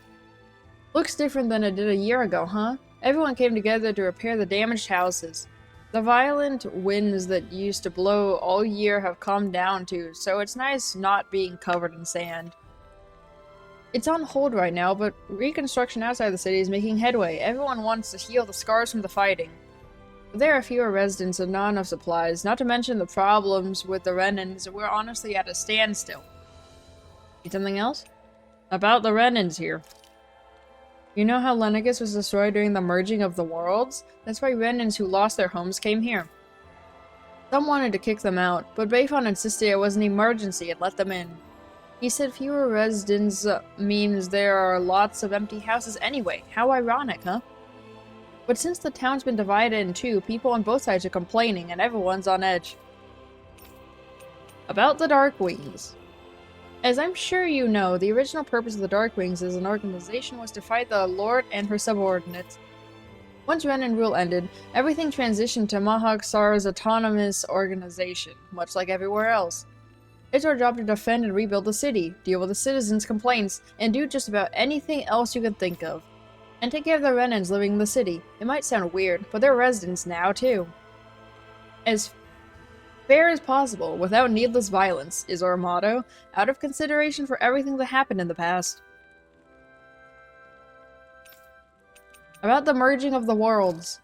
Looks different than it did a year ago, huh? Everyone came together to repair the damaged houses. The violent winds that used to blow all year have calmed down too, so it's nice not being covered in sand. It's on hold right now, but reconstruction outside the city is making headway. Everyone wants to heal the scars from the fighting. But there are fewer residents and not enough supplies, not to mention the problems with the Renans. We're honestly at a standstill. Need something else? About the Renans here. You know how Lenegis was destroyed during the merging of the worlds? That's why Renans who lost their homes came here. Some wanted to kick them out, but Beifon insisted it was an emergency and let them in. He said fewer residents means there are lots of empty houses anyway. How ironic, huh? But since the town's been divided in two, people on both sides are complaining and everyone's on edge. About the Dark Wings. As I'm sure you know, the original purpose of the Dark Wings as an organization was to fight the Lord and her subordinates. Once Renan rule ended, everything transitioned to Mahag Sar's autonomous organization, much like everywhere else. It's our job to defend and rebuild the city, deal with the citizens' complaints, and do just about anything else you can think of. And take care of the Renans living in the city. It might sound weird, but they're residents now, too. As fair as possible, without needless violence, is our motto, out of consideration for everything that happened in the past. About the merging of the worlds.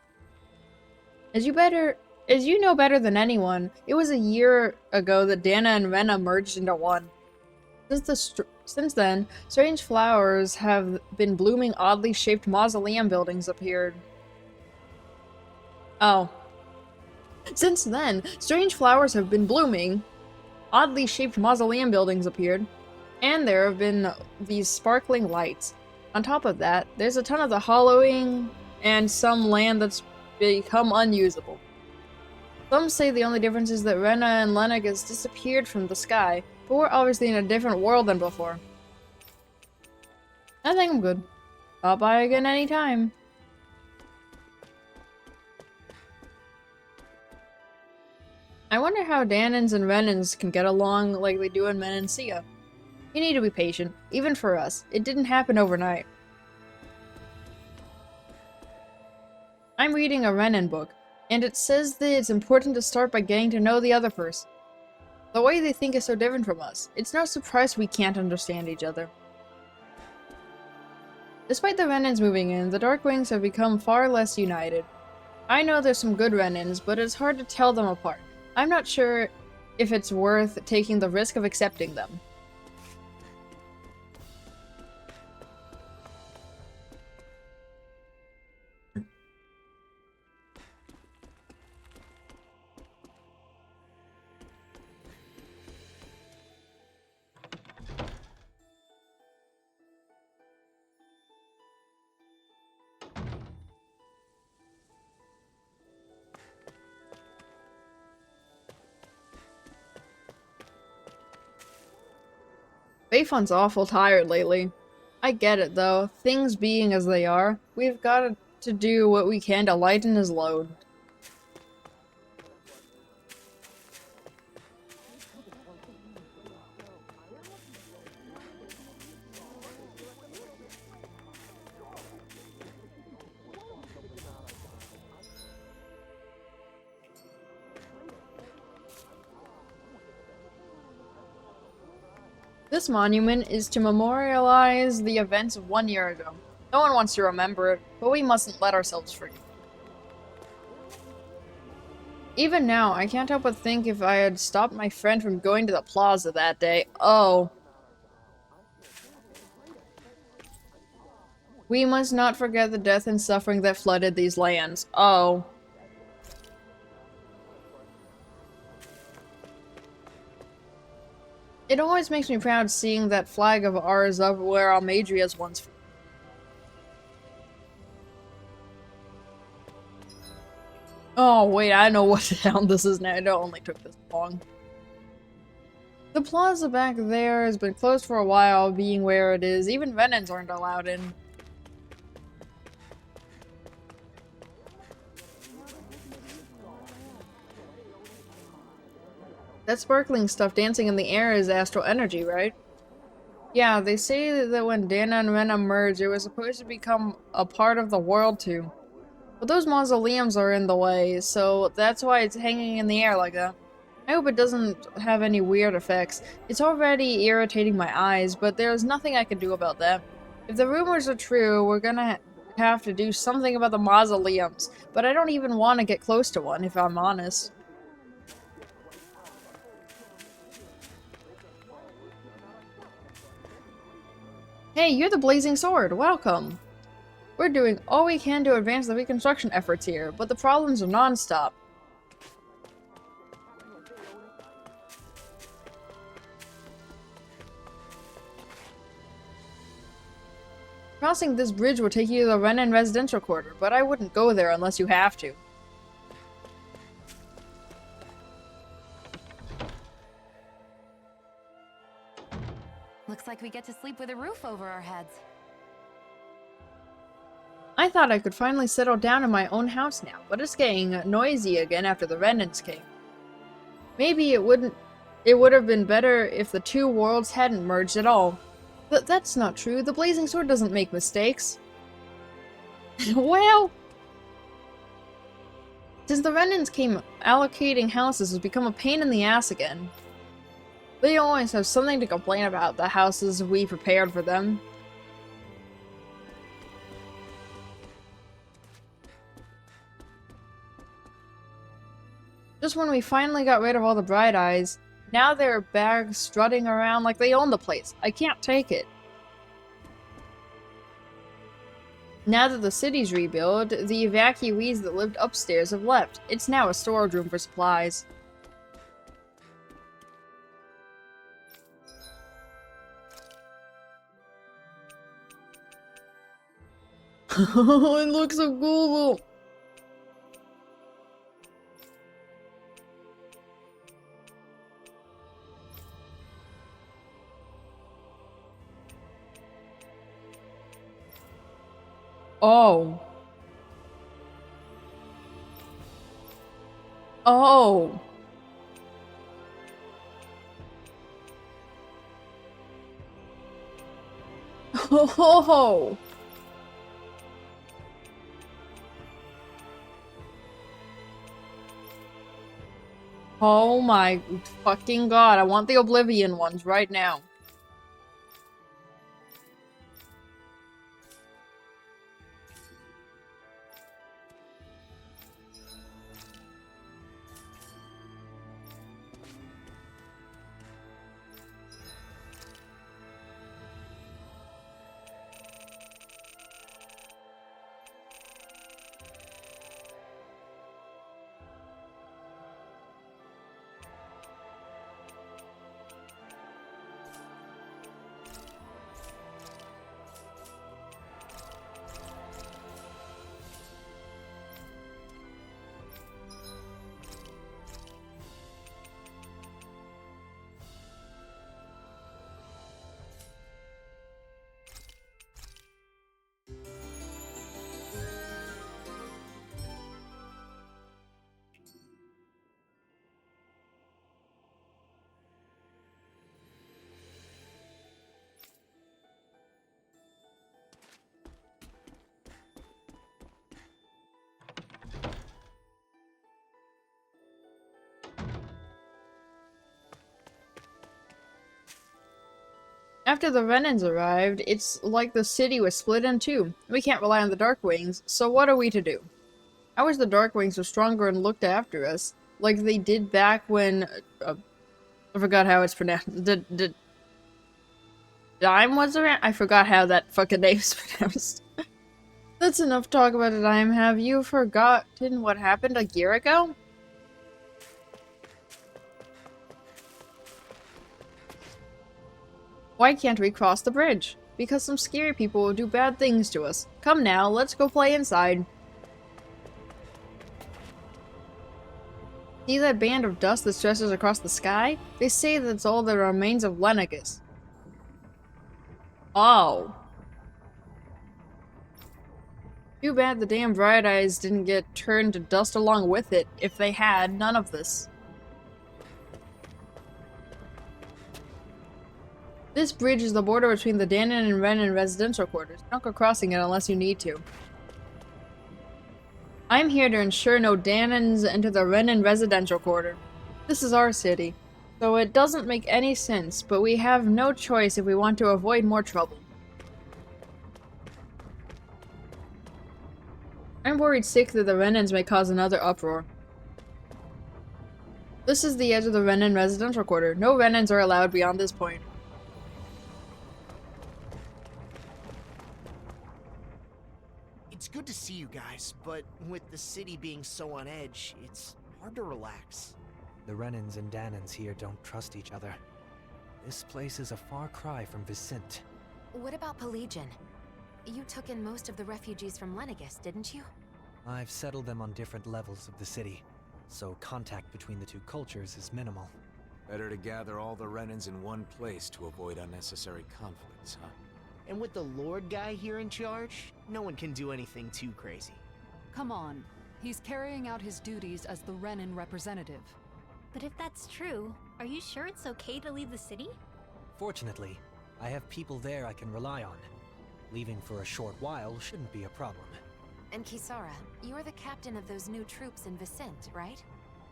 As you know better than anyone, it was a year ago that Dana and Rena merged into one. Since then, strange flowers have been blooming. Oddly shaped mausoleum buildings appeared. Oh. Since then, strange flowers have been blooming. Oddly shaped mausoleum buildings appeared. And there have been these sparkling lights. On top of that, there's a ton of the hollowing and some land that's become unusable. Some say the only difference is that Rena and Lenegis disappeared from the sky, but we're obviously in a different world than before. I think I'm good. Stop by again anytime. I wonder how Danans and Renans can get along like they do in Menancia. You need to be patient, even for us. It didn't happen overnight. I'm reading a Renan book, and it says that it's important to start by getting to know the other person. The way they think is so different from us. It's no surprise we can't understand each other. Despite the Renans moving in, the Darkwings have become far less united. I know there's some good Renans, but it's hard to tell them apart. I'm not sure if it's worth taking the risk of accepting them. Bayfon's awful tired lately. I get it though, things being as they are, we've got to do what we can to lighten his load. This monument is to memorialize the events of 1 year ago. No one wants to remember it, but we mustn't let ourselves forget. Even now, I can't help but think if I had stopped my friend from going to the plaza that day. Oh, We must not forget the death and suffering that flooded these lands. Oh. It always makes me proud seeing that flag of ours up where Almadria's once flew. Oh, wait, I know what town this is now. It only took this long. The plaza back there has been closed for a while, being where it is. Even Venons aren't allowed in. That sparkling stuff dancing in the air is astral energy, right? Yeah, they say that when Dana and Rena merge, it was supposed to become a part of the world too. But those mausoleums are in the way, so that's why it's hanging in the air like that. I hope it doesn't have any weird effects. It's already irritating my eyes, but there's nothing I can do about that. If the rumors are true, we're gonna have to do something about the mausoleums, but I don't even want to get close to one, if I'm honest. Hey, you're the Blazing Sword. Welcome. We're doing all we can to advance the reconstruction efforts here, but the problems are non-stop. Crossing this bridge will take you to the Renan residential quarter, but I wouldn't go there unless you have to. Looks like we get to sleep with a roof over our heads. I thought I could finally settle down in my own house now, but it's getting noisy again after the Renans came. Maybe it would have been better if the two worlds hadn't merged at all. But that's not true. The Blazing Sword doesn't make mistakes. Well, since the Renans came, allocating houses has become a pain in the ass again. They always have something to complain about, the houses we prepared for them. Just when we finally got rid of all the bright eyes, now they're back strutting around like they own the place. I can't take it. Now that the city's rebuilt, the evacuees that lived upstairs have left. It's now a storage room for supplies. It looks so cool. Oh. Oh. Oh. Oh my fucking god, I want the Oblivion ones right now. After the Renans arrived, it's like the city was split in two. We can't rely on the Darkwings, so what are we to do? I wish the Darkwings were stronger and looked after us, like they did back when... I forgot how it's pronounced. Dime was around? I forgot how that fucking name's pronounced. That's enough talk about Dime. Have you forgotten what happened a year ago? Why can't we cross the bridge? Because some scary people will do bad things to us. Come now, let's go play inside. See that band of dust that stretches across the sky? They say that's all the remains of Lenegus. Oh. Too bad the damn Bright Eyes didn't get turned to dust along with it. If they had, none of this. This bridge is the border between the Danon and Renan residential quarters. Don't go crossing it unless you need to. I'm here to ensure no Danons enter the Renan residential quarter. This is our city, so it doesn't make any sense, but we have no choice if we want to avoid more trouble. I'm worried sick that the Renans may cause another uproar. This is the edge of the Renan residential quarter. No Renans are allowed beyond this point. It's good to see you guys, but with the city being so on edge, it's hard to relax. The Renans and Danons here don't trust each other. This place is a far cry from Vicent. What about Pelagian? You took in most of the refugees from Lenegus, didn't you? I've settled them on different levels of the city, so contact between the two cultures is minimal. Better to gather all the Renans in one place to avoid unnecessary conflicts, huh? And with the Lord guy here in charge, no one can do anything too crazy. Come on. He's carrying out his duties as the Renan representative. But if that's true, are you sure it's okay to leave the city? Fortunately, I have people there I can rely on. Leaving for a short while shouldn't be a problem. And Kisara, you're the captain of those new troops in Vicent, right?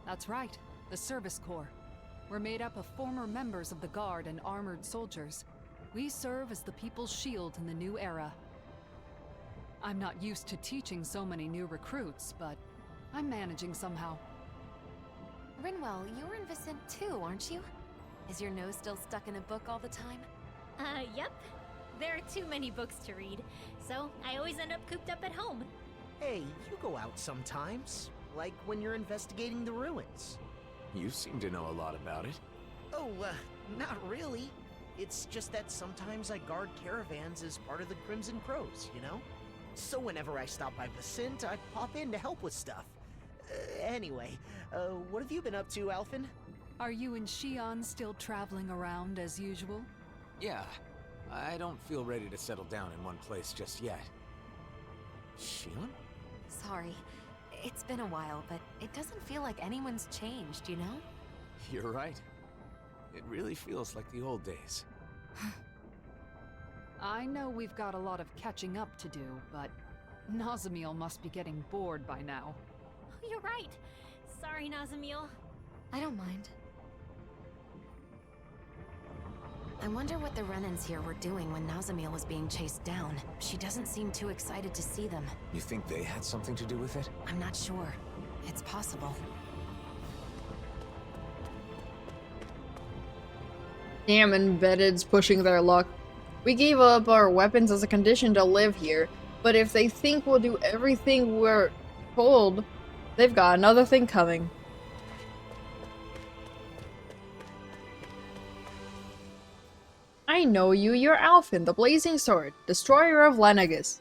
That's right, the Service Corps. We're made up of former members of the Guard and armored soldiers. We serve as the people's shield in the new era. I'm not used to teaching so many new recruits, but I'm managing somehow. Rinwell, you're in Vicent too, aren't you? Is your nose still stuck in a book all the time? Yep. There are too many books to read, so I always end up cooped up at home. Hey, you go out sometimes, like when you're investigating the ruins. You seem to know a lot about it. Oh, not really. It's just that sometimes I guard caravans as part of the Crimson Crows, you know? So whenever I stop by Vicent, I pop in to help with stuff. Anyway, what have you been up to, Alphen? Are you and Shion still traveling around as usual? Yeah, I don't feel ready to settle down in one place just yet. Shion? Sorry. It's been a while, but it doesn't feel like anyone's changed, you know? You're right. It really feels like the old days. I know we've got a lot of catching up to do, but Nazamiel must be getting bored by now. Oh, you're right. Sorry, Nazamiel. I don't mind. I wonder what the Renans here were doing when Nazamiel was being chased down. She doesn't seem too excited to see them. You think they had something to do with it? I'm not sure. It's possible. Damn, embedded's pushing their luck. We gave up our weapons as a condition to live here, but if they think we'll do everything we're told, they've got another thing coming. I know you, you're Alphen, the Blazing Sword, destroyer of Lenegus.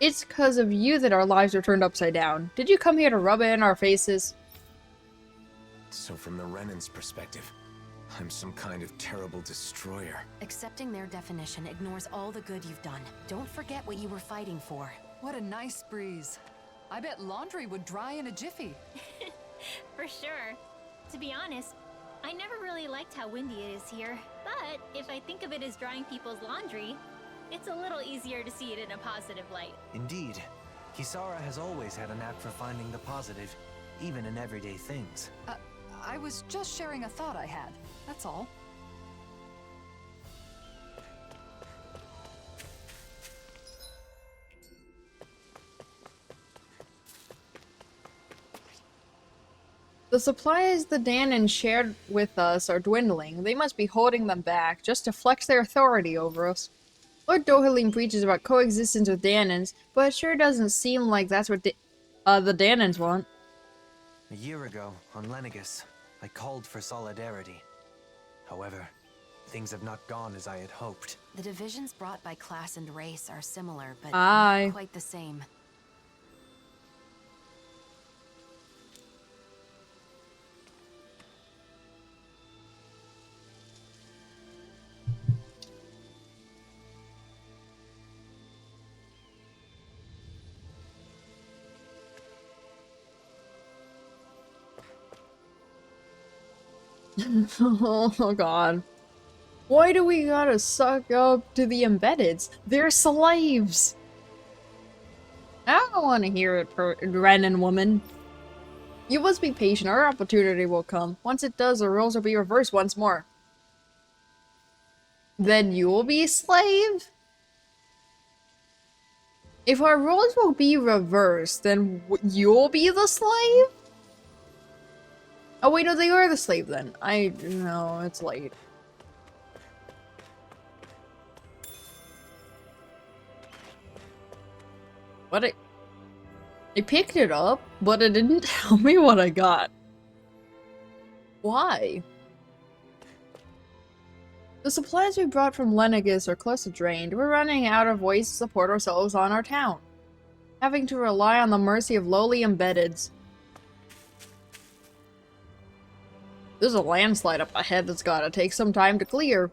It's because of you that our lives are turned upside down. Did you come here to rub it in our faces? So from the Renan's perspective, I'm some kind of terrible destroyer. Accepting their definition ignores all the good you've done. Don't forget what you were fighting for. What a nice breeze. I bet laundry would dry in a jiffy. For sure. To be honest, I never really liked how windy it is here, but if I think of it as drying people's laundry, it's a little easier to see it in a positive light. Indeed. Kisara has always had a knack for finding the positive, even in everyday things. I was just sharing a thought I had. That's all. The supplies the Danon shared with us are dwindling. They must be holding them back, just to flex their authority over us. Lord Dohalim preaches about coexistence with Danons, but it sure doesn't seem like that's what the Danons want. A year ago, on Lenegus, I called for solidarity. However, things have not gone as I had hoped. The divisions brought by class and race are similar, but Aye. not quite the same. Oh god. Why do we gotta suck up to the embeddeds? They're slaves! I don't want to hear it, Renan woman. You must be patient, our opportunity will come. Once it does, the roles will be reversed once more. Then you will be a slave? If our roles will be reversed, then you'll be the slave? Oh wait, no, they are the slave then. No, it's late. What I picked it up, but it didn't tell me what I got. Why? The supplies we brought from Lenegus are close to drained. We're running out of ways to support ourselves on our town. Having to rely on the mercy of lowly embeddeds. There's a landslide up ahead that's gotta take some time to clear.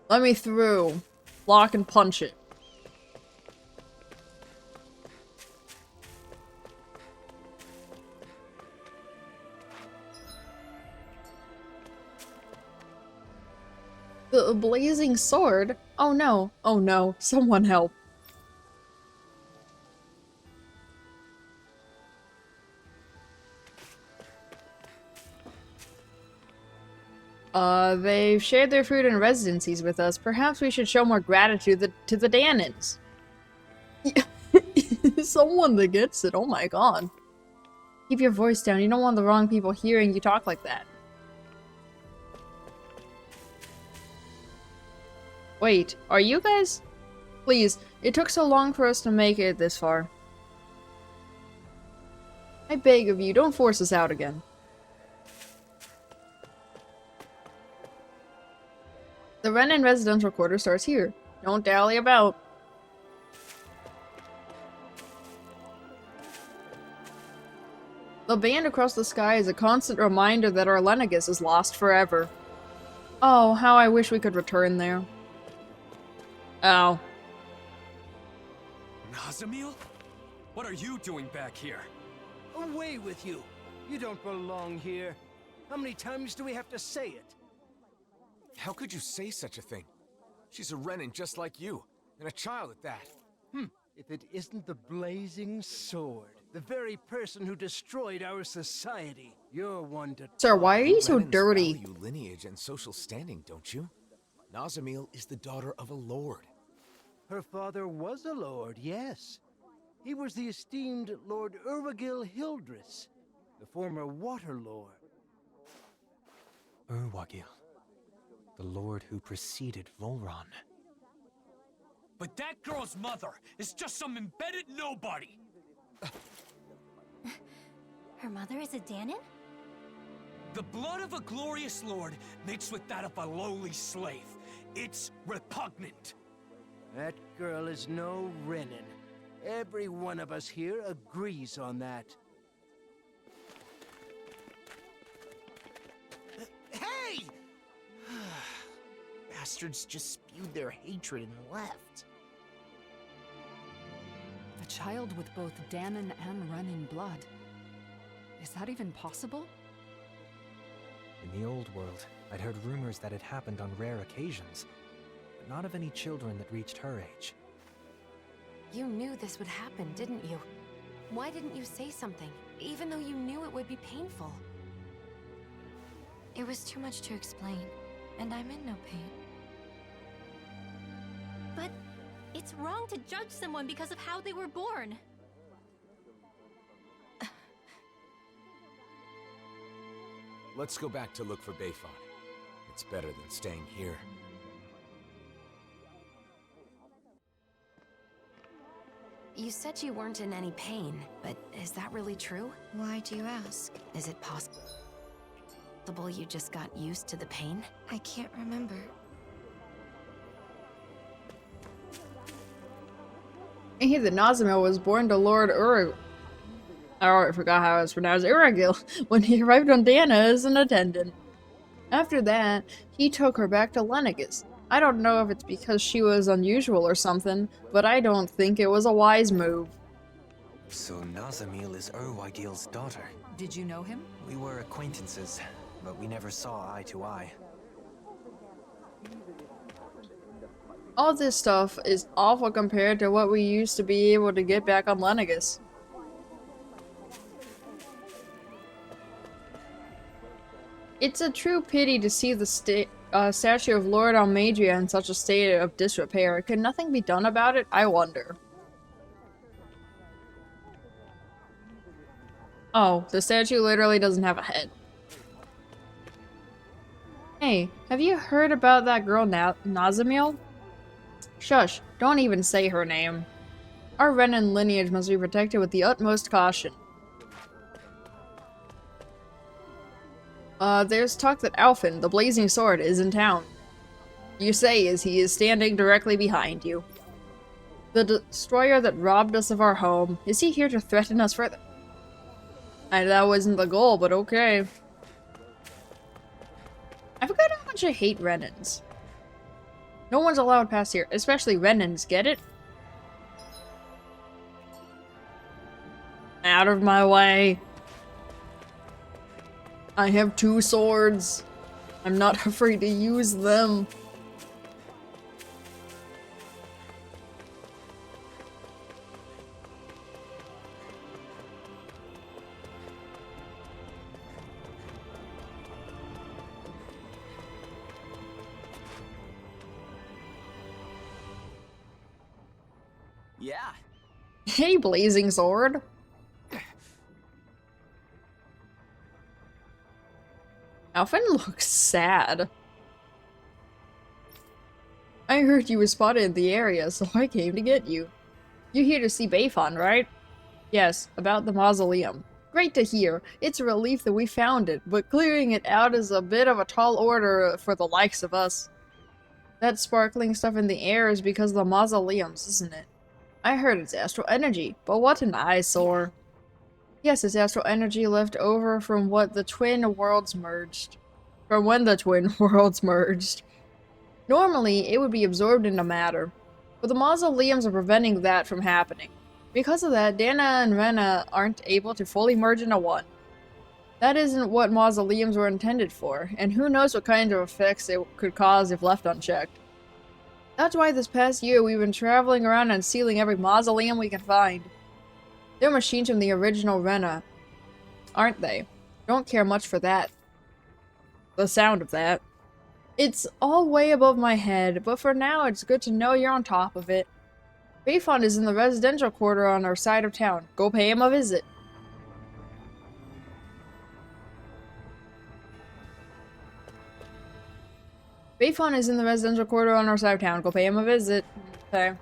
Let me through. Lock and punch it. The blazing sword? Oh no, oh no, someone help. They've shared their food and residencies with us. Perhaps we should show more gratitude to the Danons. Someone that gets it, oh my god. Keep your voice down, you don't want the wrong people hearing you talk like that. Wait, are you guys? Please, it took so long for us to make it this far. I beg of you, don't force us out again. The Renan residential quarter starts here. Don't dally about. The band across the sky is a constant reminder that our Lenegus is lost forever. Oh, how I wish we could return there. Oh. Nazamil? What are you doing back here? Away with you! You don't belong here. How many times do we have to say it? How could you say such a thing? She's a Renan just like you, and a child at that. If it isn't the blazing sword, the very person who destroyed our society, you're one to... Sir, why are you so Renans dirty? value lineage and social standing, don't you? Nazamil is the daughter of a lord. Her father was a lord, yes. He was the esteemed Lord Urwagil Hildress, the former Water Lord. Urwagil, the lord who preceded Volron. But that girl's mother is just some embedded nobody! Her mother is a Danon? The blood of a glorious lord mixed with that of a lowly slave. It's repugnant. That girl is no Renan. Every one of us here agrees on that. Hey! Bastards just spewed their hatred and left. A child with both Danon and Renan blood. Is that even possible? In the old world, I'd heard rumors that it happened on rare occasions, but not of any children that reached her age. You knew this would happen, didn't you? Why didn't you say something, even though you knew it would be painful? It was too much to explain, and I'm in no pain. But it's wrong to judge someone because of how they were born. Let's go back to look for Bayfon. It's better than staying here. You said you weren't in any pain, but is that really true? Why do you ask? Is it possible you just got used to the pain? I can't remember. And here, the Nazamil was born to Lord I forgot how it's pronounced. Uragil, when he arrived on Dana as an attendant. After that, he took her back to Lenegis. I don't know if it's because she was unusual or something, but I don't think it was a wise move. So Nazamil is Urwagil's daughter. Did you know him? We were acquaintances, but we never saw eye to eye. All this stuff is awful compared to what we used to be able to get back on Lenegis. It's a true pity to see the statue of Lord Almadria in such a state of disrepair. Could nothing be done about it? I wonder. Oh, the statue literally doesn't have a head. Hey, have you heard about that girl Nazamil? Shush, don't even say her name. Our Renan lineage must be protected with the utmost caution. There's talk that Alphen, the Blazing Sword, is in town. You say as he is standing directly behind you. The destroyer that robbed us of our home, is he here to threaten us further? That wasn't the goal, but okay. I forgot how much I hate Renans. No one's allowed past here, especially Renans, get it? Out of my way. I have 2 swords. I'm not afraid to use them. Yeah. Hey, Blazing Sword. Alphen looks sad. I heard you were spotted in the area, so I came to get you. You're here to see Bayfon, right? Yes, about the mausoleum. Great to hear. It's a relief that we found it, but clearing it out is a bit of a tall order for the likes of us. That sparkling stuff in the air is because of the mausoleums, isn't it? I heard it's astral energy, but what an eyesore. Yes, it's astral energy left over from what the twin worlds merged. From when the twin worlds merged. Normally, it would be absorbed into matter, but the mausoleums are preventing that from happening. Because of that, Dana and Rena aren't able to fully merge into one. That isn't what mausoleums were intended for, and who knows what kind of effects it could cause if left unchecked. That's why this past year we've been traveling around and sealing every mausoleum we can find. They're machines from the original Rena, aren't they? Don't care much for that. The sound of that. It's all way above my head, but for now it's good to know you're on top of it. Bayfon is in the residential quarter on our side of town. Go pay him a visit. Bayfon is in the residential quarter on our side of town. Go pay him a visit. Okay.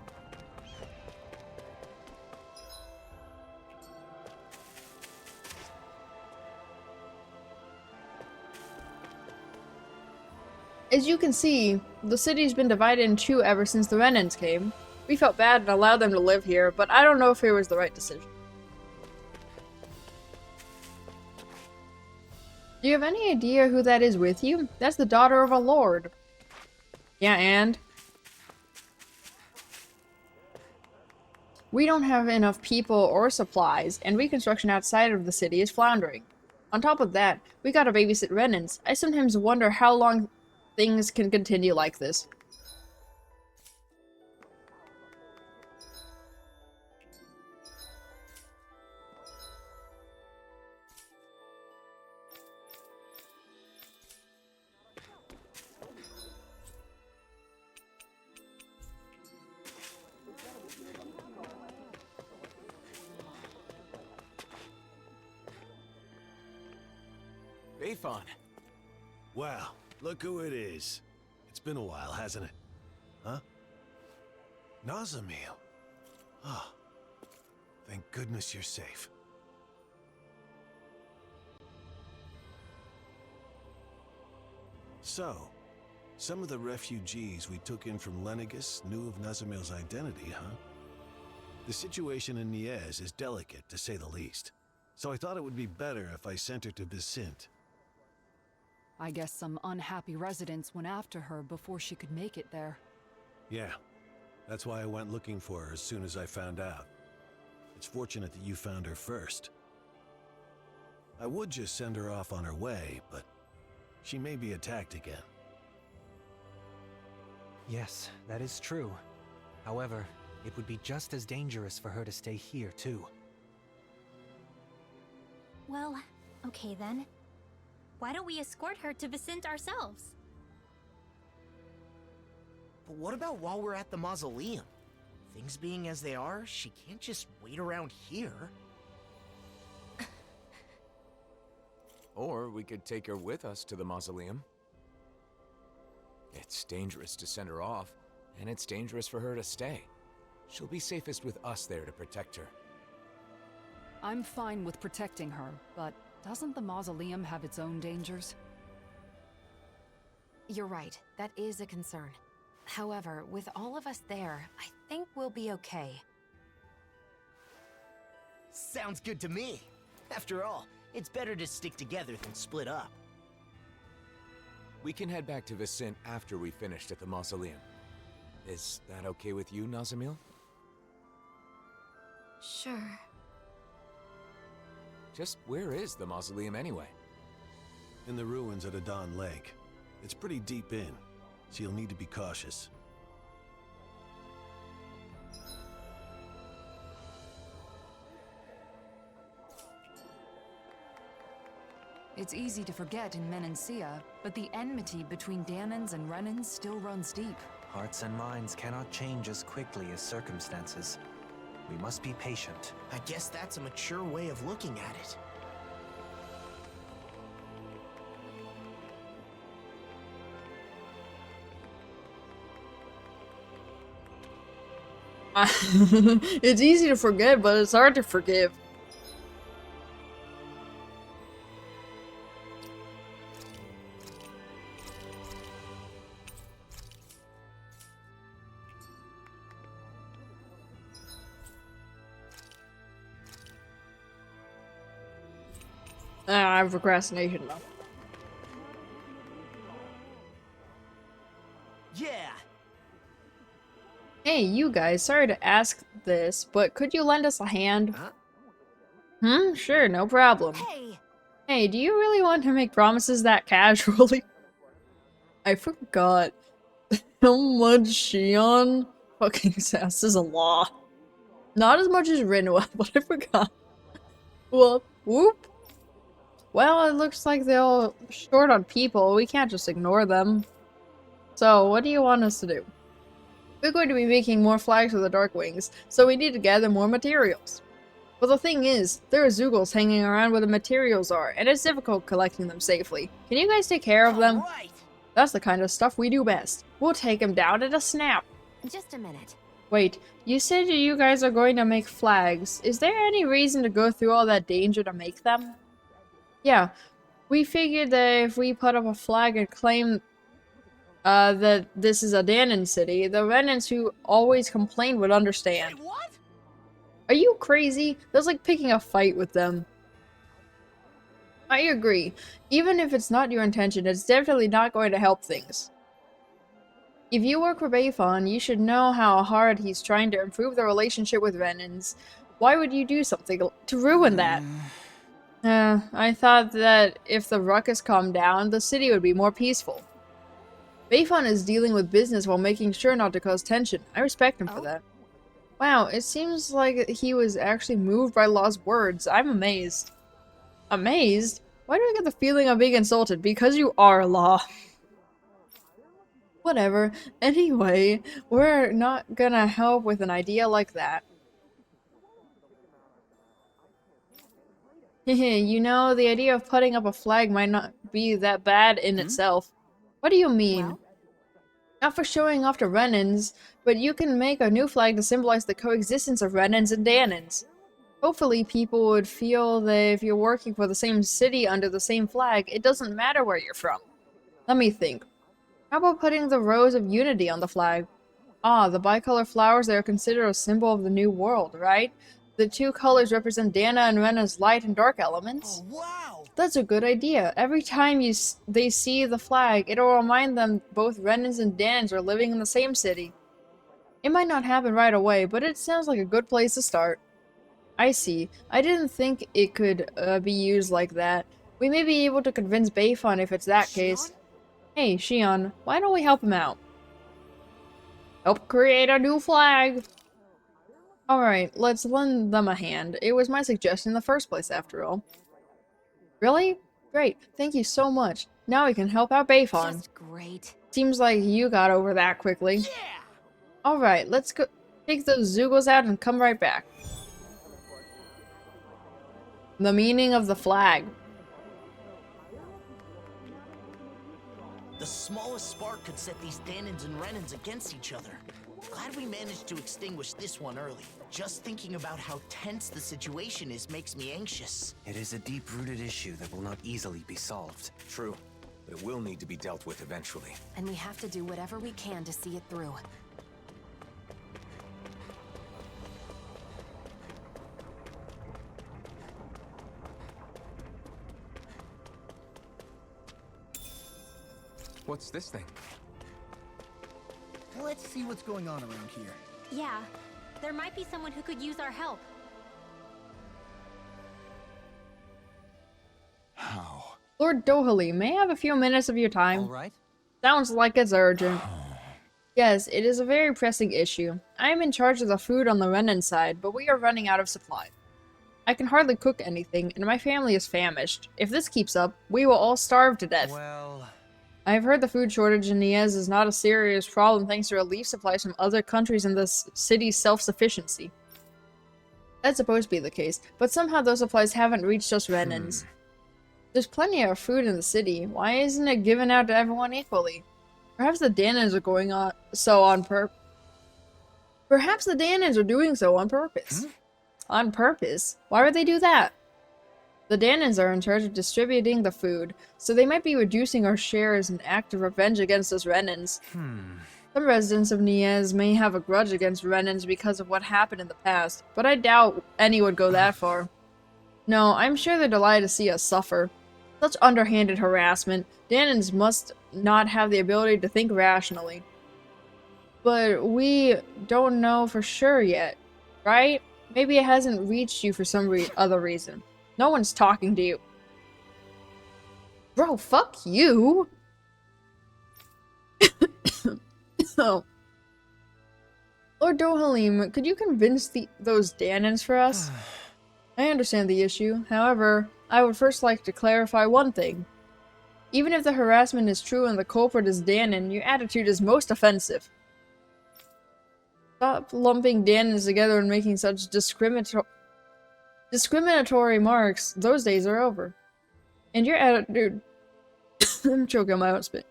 As you can see, the city's been divided in 2 ever since the Renans came. We felt bad and allowed them to live here, but I don't know if it was the right decision. Do you have any idea who that is with you? That's the daughter of a lord. Yeah, and? We don't have enough people or supplies, and reconstruction outside of the city is floundering. On top of that, we gotta babysit Renans. I sometimes wonder how long things can continue like this. Bayfon. Wow, look who it is. It's been a while, hasn't it? Huh? Nazamil. Ah, thank goodness you're safe. So, some of the refugees we took in from Lenegus knew of Nazamil's identity, huh? The situation in Niez is delicate, to say the least. So I thought it would be better if I sent her to Vicente. I guess some unhappy residents went after her before she could make it there. Yeah, that's why I went looking for her as soon as I found out. It's fortunate that you found her first. I would just send her off on her way, but she may be attacked again. Yes, that is true. However, it would be just as dangerous for her to stay here, too. Well, okay then. Why don't we escort her to Vicente ourselves? But what about while we're at the mausoleum? Things being as they are, she can't just wait around here. Or we could take her with us to the mausoleum. It's dangerous to send her off, and it's dangerous for her to stay. She'll be safest with us there to protect her. I'm fine with protecting her, but doesn't the mausoleum have its own dangers? You're right, that is a concern. However, with all of us there, I think we'll be okay. Sounds good to me. After all, it's better to stick together than split up. We can head back to Vicente after we finished at the mausoleum. Is that okay with you, Nazamil? Sure. Just where is the mausoleum anyway? In the ruins at Adon Lake. It's pretty deep in, so you'll need to be cautious. It's easy to forget in Menancia, but the enmity between Dahnans and Renans still runs deep. Hearts and minds cannot change as quickly as circumstances. We must be patient. I guess that's a mature way of looking at it. It's easy to forget, but it's hard to forgive. I have procrastination though. Yeah! Hey, you guys, sorry to ask this, but could you lend us a hand? Huh? Sure, no problem. Hey! Hey, do you really want to make promises that casually? I forgot how much Shion fucking says a law. Not as much as Rinwa, but I forgot. Whoop, whoop. Well, it looks like they're all short on people. We can't just ignore them. So, what do you want us to do? We're going to be making more flags with the Dark Wings, so we need to gather more materials. But the thing is, there are Zoogles hanging around where the materials are, and it's difficult collecting them safely. Can you guys take care of them? Right. That's the kind of stuff we do best. We'll take them down at a snap. Just a minute. Wait, you said you guys are going to make flags. Is there any reason to go through all that danger to make them? Yeah, we figured that if we put up a flag and claim that this is a Dahnan city, the Renans who always complain would understand. Wait, what? Are you crazy? That's like picking a fight with them. I agree. Even if it's not your intention, it's definitely not going to help things. If you work for Bayfon, you should know how hard he's trying to improve the relationship with Renans. Why would you do something to ruin that? I thought that if the ruckus calmed down, the city would be more peaceful. Bayfon is dealing with business while making sure not to cause tension. I respect him for that. Wow, it seems like he was actually moved by Law's words. I'm amazed. Amazed? Why do I get the feeling I'm being insulted? Because you are Law. Whatever. Anyway, we're not gonna help with an idea like that. You know, the idea of putting up a flag might not be that bad in itself. What do you mean? Well? Not for showing off to Renans, but you can make a new flag to symbolize the coexistence of Renans and Danans. Hopefully people would feel that if you're working for the same city under the same flag, it doesn't matter where you're from. Let me think. How about putting the Rose of Unity on the flag? Ah, the bicolor flowers, they are considered a symbol of the new world, right? The two colors represent Dana and Rena's light and dark elements. Oh, wow! That's a good idea. Every time they see the flag, it'll remind them both Renans and Dans are living in the same city. It might not happen right away, but it sounds like a good place to start. I see. I didn't think it could be used like that. We may be able to convince Bayfun if it's that case. Hey, Shion, why don't we help him out? Help create a new flag! Alright, let's lend them a hand. It was my suggestion in the first place, after all. Really? Great. Thank you so much. Now we can help out Bayfun. Just great. Seems like you got over that quickly. Yeah! Alright, let's go take those Zoogles out and come right back. The meaning of the flag. The smallest spark could set these Danans and Renans against each other. Glad we managed to extinguish this one early. Just thinking about how tense the situation is makes me anxious. It is a deep-rooted issue that will not easily be solved. True, but it will need to be dealt with eventually. And we have to do whatever we can to see it through. What's this thing? Let's see what's going on around here. Yeah, there might be someone who could use our help. How? Lord Dohaly, may I have a few minutes of your time? All right. Sounds like it's urgent. Yes, it is a very pressing issue. I am in charge of the food on the Renan side, but we are running out of supply. I can hardly cook anything, and my family is famished. If this keeps up, we will all starve to death. Well, I have heard the food shortage in Niez is not a serious problem thanks to relief supplies from other countries and the city's self-sufficiency. That's supposed to be the case, but somehow those supplies haven't reached us Renans. There's plenty of food in the city. Why isn't it given out to everyone equally? Perhaps the Danans are going on so on purpose. Perhaps the Danans are doing so on purpose. On purpose? Why would they do that? The Danans are in charge of distributing the food, so they might be reducing our share as an act of revenge against us Renans. Some residents of Niez may have a grudge against Renans because of what happened in the past, but I doubt any would go that far. No, I'm sure they're delighted to see us suffer. Such underhanded harassment. Danans must not have the ability to think rationally. But we don't know for sure yet, right? Maybe it hasn't reached you for some other reason. No one's talking to you. Bro, fuck you! Oh. Lord Dohalim, could you convince those Danans for us? I understand the issue. However, I would first like to clarify one thing. Even if the harassment is true and the culprit is Danan, your attitude is most offensive. Stop lumping Danans together and making such discriminatory marks. Those days are over. And your attitude... I'm choking on my own spit.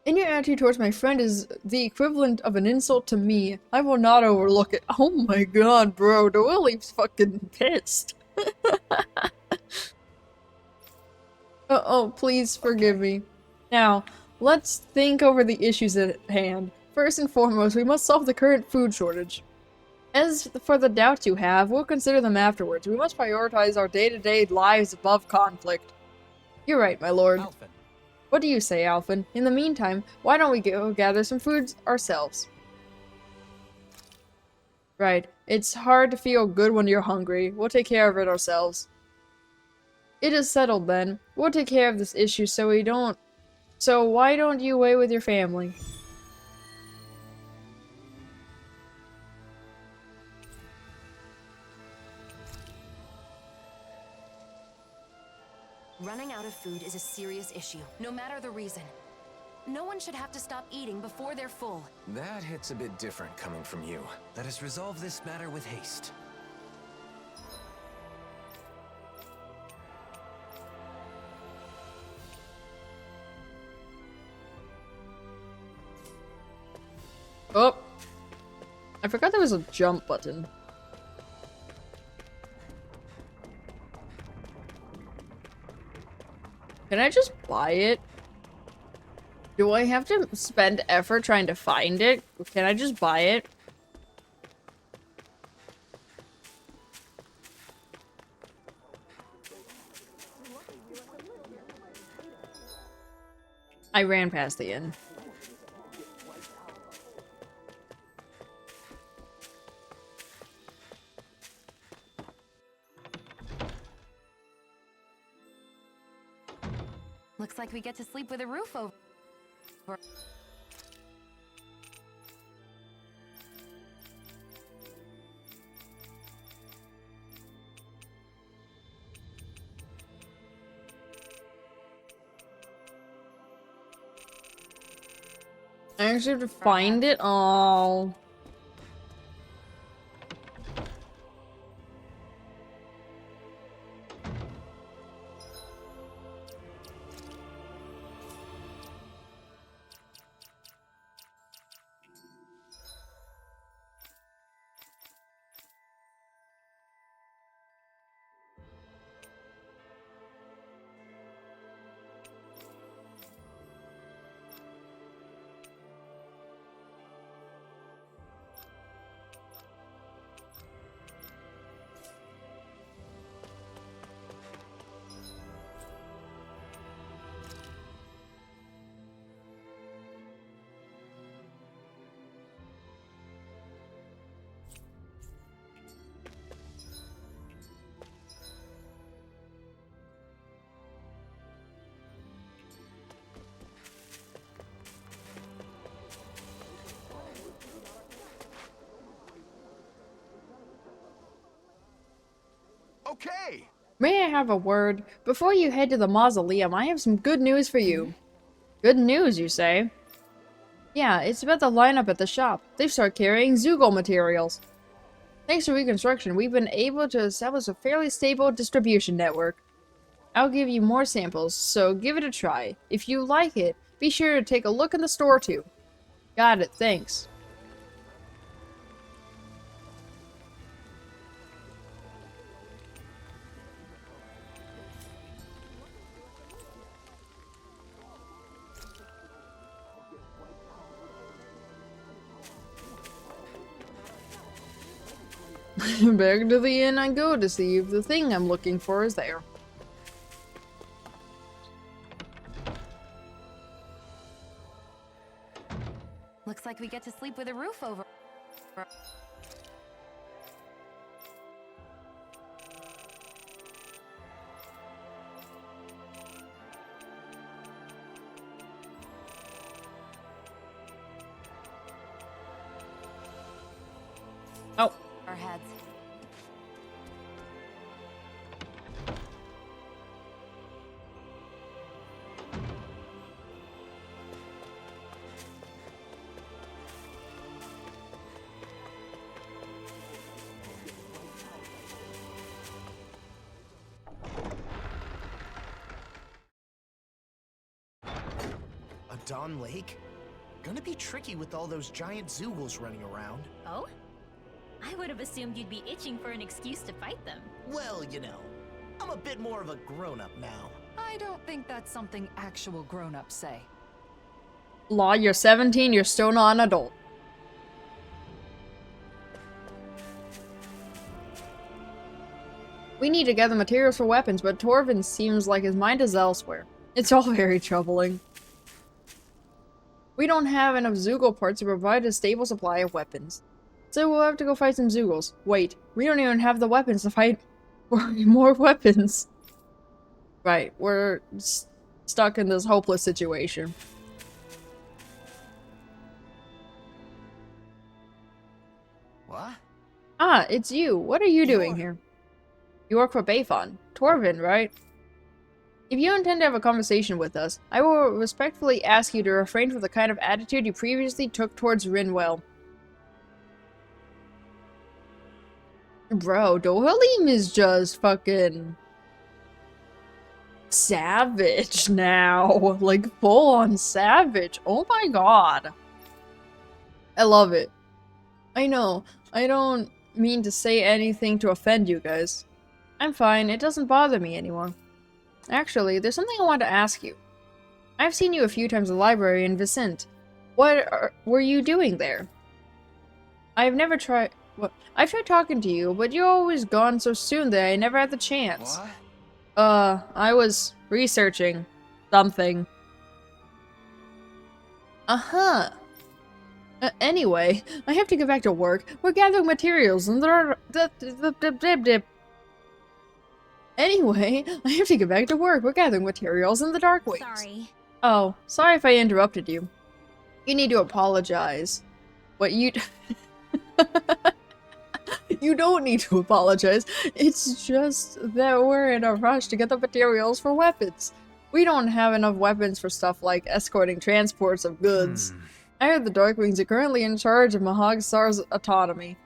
And your attitude towards my friend is the equivalent of an insult to me. I will not overlook it. Oh my god, bro. Doilly's fucking pissed. Oh, please forgive me. Now, let's think over the issues at hand. First and foremost, we must solve the current food shortage. As for the doubts you have, we'll consider them afterwards. We must prioritize our day-to-day lives above conflict. You're right, my lord. Alphen. What do you say, Alphen? In the meantime, why don't we go gather some food ourselves? Right. It's hard to feel good when you're hungry. We'll take care of it ourselves. It is settled then. We'll take care of this issue so why don't you wait with your family? Running out of food is a serious issue, no matter the reason. No one should have to stop eating before they're full. That hits a bit different coming from you. Let us resolve this matter with haste. I forgot there was a jump button. Can I just buy it? Do I have to spend effort trying to find it? Can I just buy it? I ran past the inn. Looks like we get to sleep with a roof over. I actually have to find it? Oh. Okay! May I have a word? Before you head to the mausoleum, I have some good news for you. Good news, you say? Yeah, it's about the lineup at the shop. They've started carrying Zoogle materials. Thanks to reconstruction, we've been able to establish a fairly stable distribution network. I'll give you more samples, so give it a try. If you like it, be sure to take a look in the store too. Got it, thanks. Back to the inn I go to see if the thing I'm looking for is there. Looks like we get to sleep with a roof over. Oh. Our heads. A Dawn Lake? Gonna be tricky with all those giant Zoogles running around. Oh? I would have assumed you'd be itching for an excuse to fight them. Well, you know, I'm a bit more of a grown-up now. I don't think that's something actual grown-ups say. Law, you're 17, you're still not an adult. We need to gather materials for weapons, but Torvin seems like his mind is elsewhere. It's all very troubling. We don't have enough Zoogle parts to provide a stable supply of weapons. So we'll have to go fight some Zoogles. Wait, we don't even have the weapons to fight more weapons. Right, we're stuck in this hopeless situation. What? Ah, it's you. What are you doing here? You work for Bayfon. Torvin, right? If you intend to have a conversation with us, I will respectfully ask you to refrain from the kind of attitude you previously took towards Rinwell. Bro, Dohalim is just fucking savage now. Like, full on savage. Oh my god. I love it. I know. I don't mean to say anything to offend you guys. I'm fine. It doesn't bother me anymore. Actually, there's something I want to ask you. I've seen you a few times in the library in Vicente. Were you doing there? I've never tried. What? I've tried talking to you, but you're always gone so soon that I never had the chance. What? I was researching something. Uh-huh. Anyway, I have to get back to work. We're gathering materials and Anyway, I have to get back to work. We're gathering materials in the Dark Wings. Sorry. Oh, sorry if I interrupted you. You need to apologize. What you... You don't need to apologize. It's just that we're in a rush to get the materials for weapons. We don't have enough weapons for stuff like escorting transports of goods. I heard the Darkwings are currently in charge of Mahagsar's autonomy,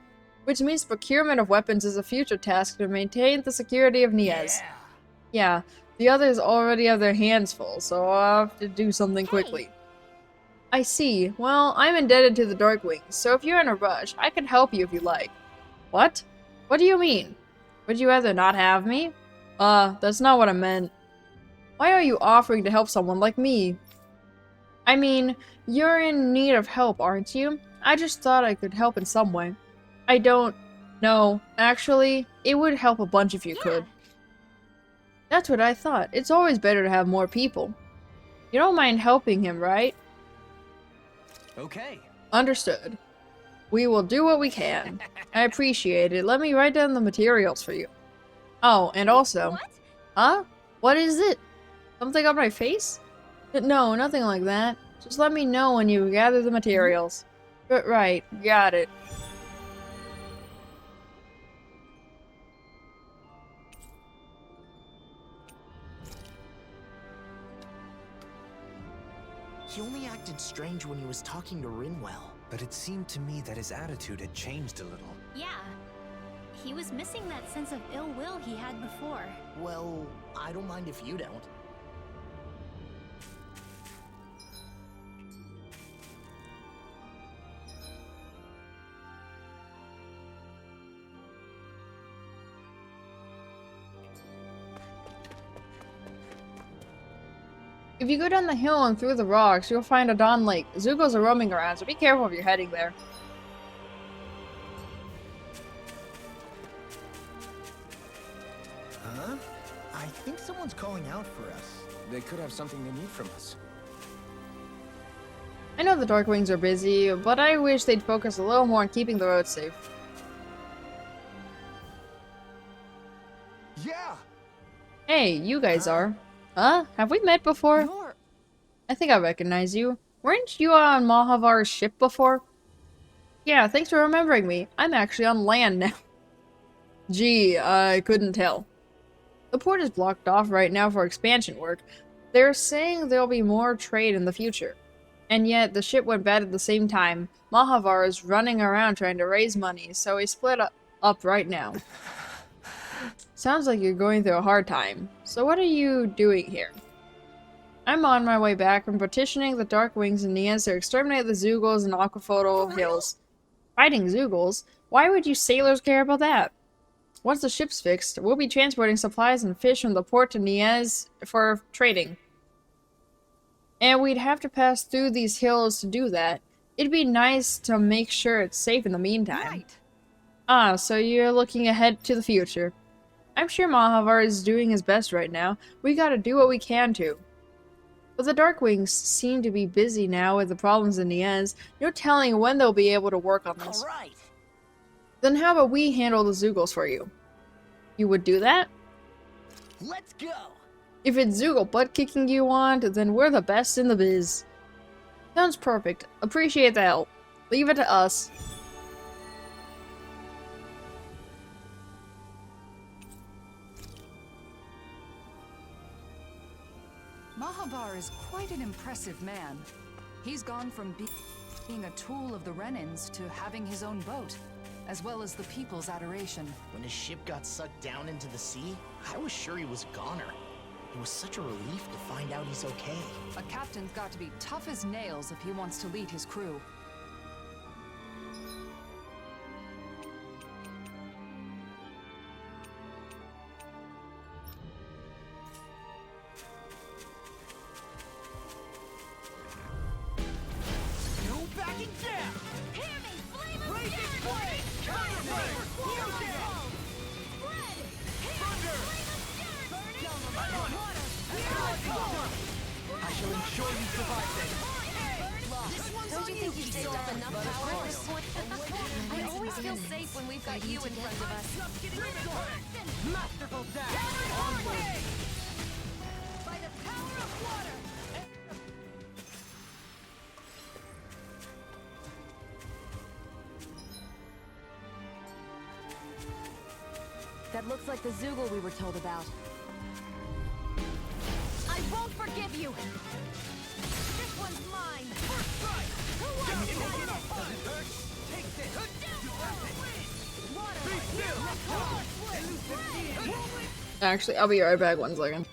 which means procurement of weapons is a future task to maintain the security of Niez. Yeah, the others already have their hands full, so I'll have to do something quickly. I see. Well, I'm indebted to the Darkwings, so if you're in a rush, I can help you if you like. What? What do you mean? Would you rather not have me? That's not what I meant. Why are you offering to help someone like me? I mean, you're in need of help, aren't you? I just thought I could help in some way. I don't know. Actually, it would help a bunch if you could. That's what I thought. It's always better to have more people. You don't mind helping him, right? Okay. Understood. We will do what we can. I appreciate it. Let me write down the materials for you. Oh, and also... What? Huh? What is it? Something on my face? No, nothing like that. Just let me know when you gather the materials. But right, got it. He only acted strange when he was talking to Rinwell. But it seemed to me that his attitude had changed a little. Yeah. He was missing that sense of ill will he had before. Well, I don't mind if you don't. If you go down the hill and through the rocks, you'll find a Dawn Lake. Zugos are roaming around, so be careful if you're heading there. Huh? I think someone's calling out for us. They could have something they need from us. I know the Darkwings are busy, but I wish they'd focus a little more on keeping the road safe. Yeah! Hey, you guys are. Huh? Have we met before? I think I recognize you. Weren't you on Mahavar's ship before? Yeah, thanks for remembering me. I'm actually on land now. Gee, I couldn't tell. The port is blocked off right now for expansion work. They're saying there'll be more trade in the future. And yet, the ship went bad at the same time. Mahavar is running around trying to raise money, so we split up right now. Sounds like you're going through a hard time. So what are you doing here? I'm on my way back from petitioning the Darkwings and Niez to exterminate the Zugos in Aquaphoto Hills. Fighting Zugos? Why would you sailors care about that? Once the ship's fixed, we'll be transporting supplies and fish from the port to Niez for trading. And we'd have to pass through these hills to do that. It'd be nice to make sure it's safe in the meantime. Right. Ah, so you're looking ahead to the future. I'm sure Mahavar is doing his best right now. We gotta do what we can to. But the Darkwings seem to be busy now with the problems in Niez. No telling when they'll be able to work on this. Alright! Then how about we handle the Zugos for you? You would do that? Let's go! If it's Zugo butt-kicking you want, then we're the best in the biz. Sounds perfect. Appreciate the help. Leave it to us. Mahavar is quite an impressive man. He's gone from being a tool of the Renins to having his own boat, as well as the people's adoration. When his ship got sucked down into the sea, I was sure he was a goner. It was such a relief to find out he's okay. A captain's got to be tough as nails if he wants to lead his crew. shall ensure you survive this. Don't you think you've saved up enough power at this point? I always feel safe when we've got you in front of us. Masterful dash! Onward! By the power of water! That looks like the Zoogle we were told about. I won't forgive you! This one's mine! First strike! Take this! Actually, I'll be right back 1 second.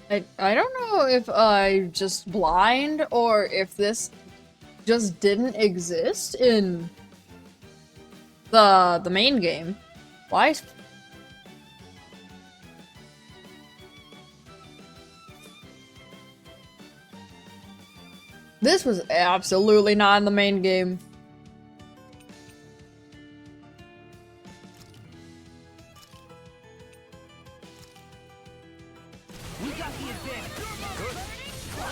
I don't know if I'm just blind or if this just didn't exist in the main game. Why? This was absolutely not in the main game. We got the advantage. Good.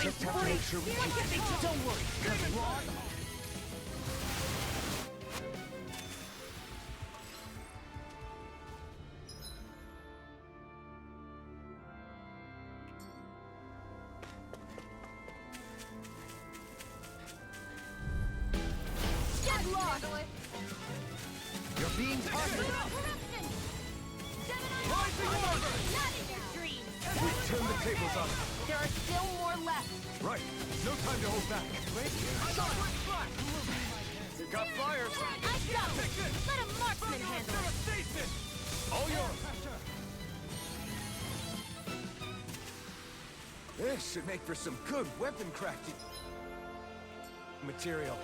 Just have to make sure we keep it. Don't worry, because Ron... You're being targeted. We've turned the tables on them. There are still more left. Right. No time to hold back. You've got flyers. I got it. Let a marksman handle it. All yours. This should make for some good weapon crafting material.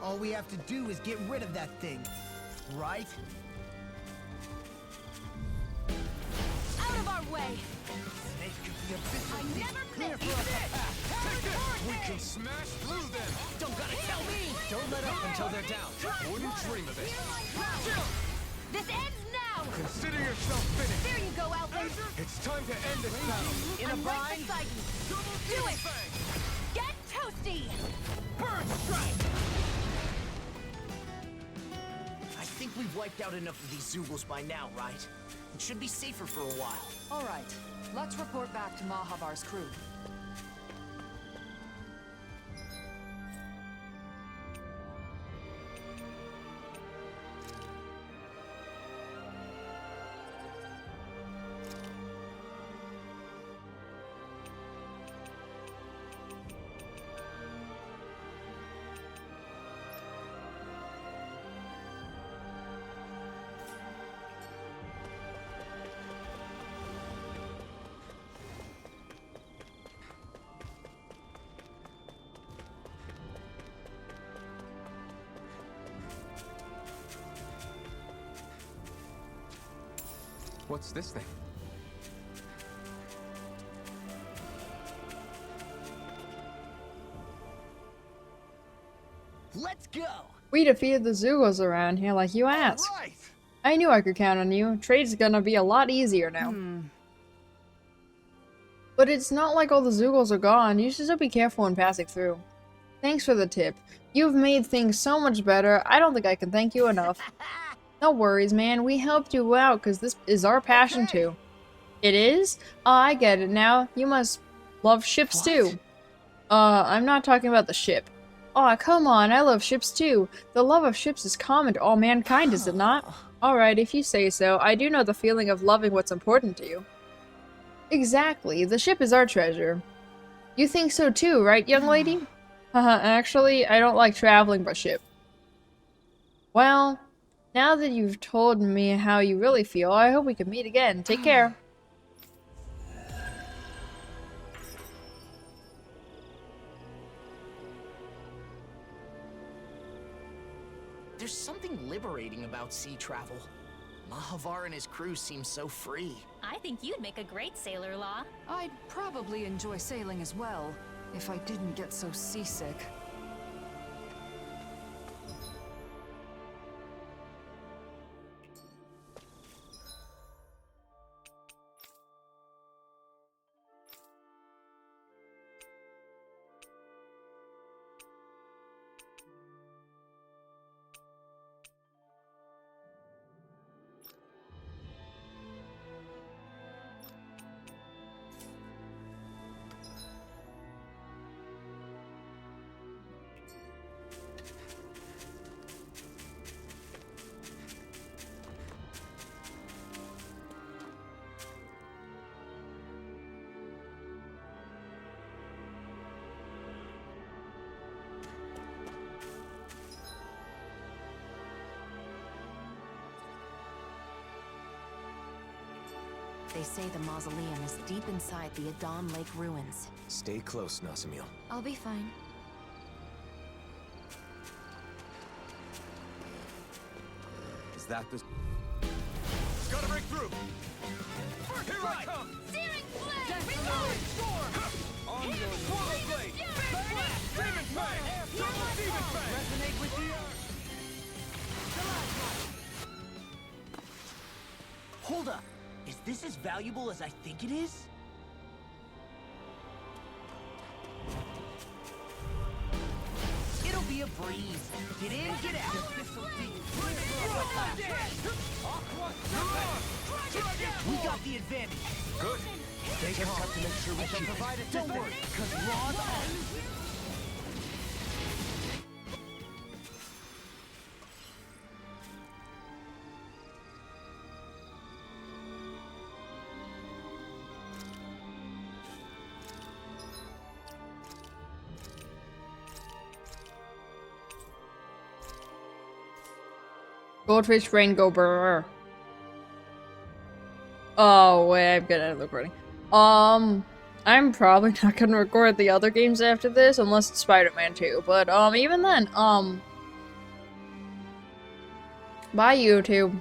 All we have to do is get rid of that thing, right? Out of our way. I never We can smash through them. Don't gotta tell me! Don't let up until they're down. Wouldn't dream of it. This ends now. Consider yourself finished. There you go, Alvin. It's time to end this battle. In a I'm right bind? beside you. Do it. Get toasty. Burn strike! I think we've wiped out enough of these Zoogles by now, right? It should be safer for a while. All right, let's report back to Mahavar's crew. What's this thing? Let's go! We defeated the Zoogles around here like you asked. Right. I knew I could count on you. Trade's gonna be a lot easier now. But it's not like all the Zoogles are gone. You should still be careful when passing through. Thanks for the tip. You've made things so much better. I don't think I can thank you enough. No worries, man. We helped you out because this is our passion too. It is? Oh, I get it now. You must love ships too. I'm not talking about the ship. Aw, come on. I love ships too. The love of ships is common to all mankind, is it not? Alright, if you say so. I do know the feeling of loving what's important to you. Exactly. The ship is our treasure. You think so too, right, young lady? Haha, actually, I don't like traveling by ship. Well, now that you've told me how you really feel, I hope we can meet again. Take care. There's something liberating about sea travel. Mahavar and his crew seem so free. I think you'd make a great sailor, Law. I'd probably enjoy sailing as well. If I didn't get so seasick. They say the mausoleum is deep inside the Adon Lake ruins. Stay close, Nasamil. I'll be fine. Is that the... Gotta break through! Here I come! Searing blade! Reload! On your swallow blade! Demon Fang! Double Demon Fang! Resonate with the earth! Hold up! Is this as valuable as I think it is? It'll be a breeze. Get in, get out. We got the advantage. Good. They just have to make sure we can provide it. Don't worry, because Raw's on. Goldfish brain go brr. Oh wait, I'm getting out of the recording. I'm probably not gonna record the other games after this unless it's Spider-Man 2. But even then, bye YouTube.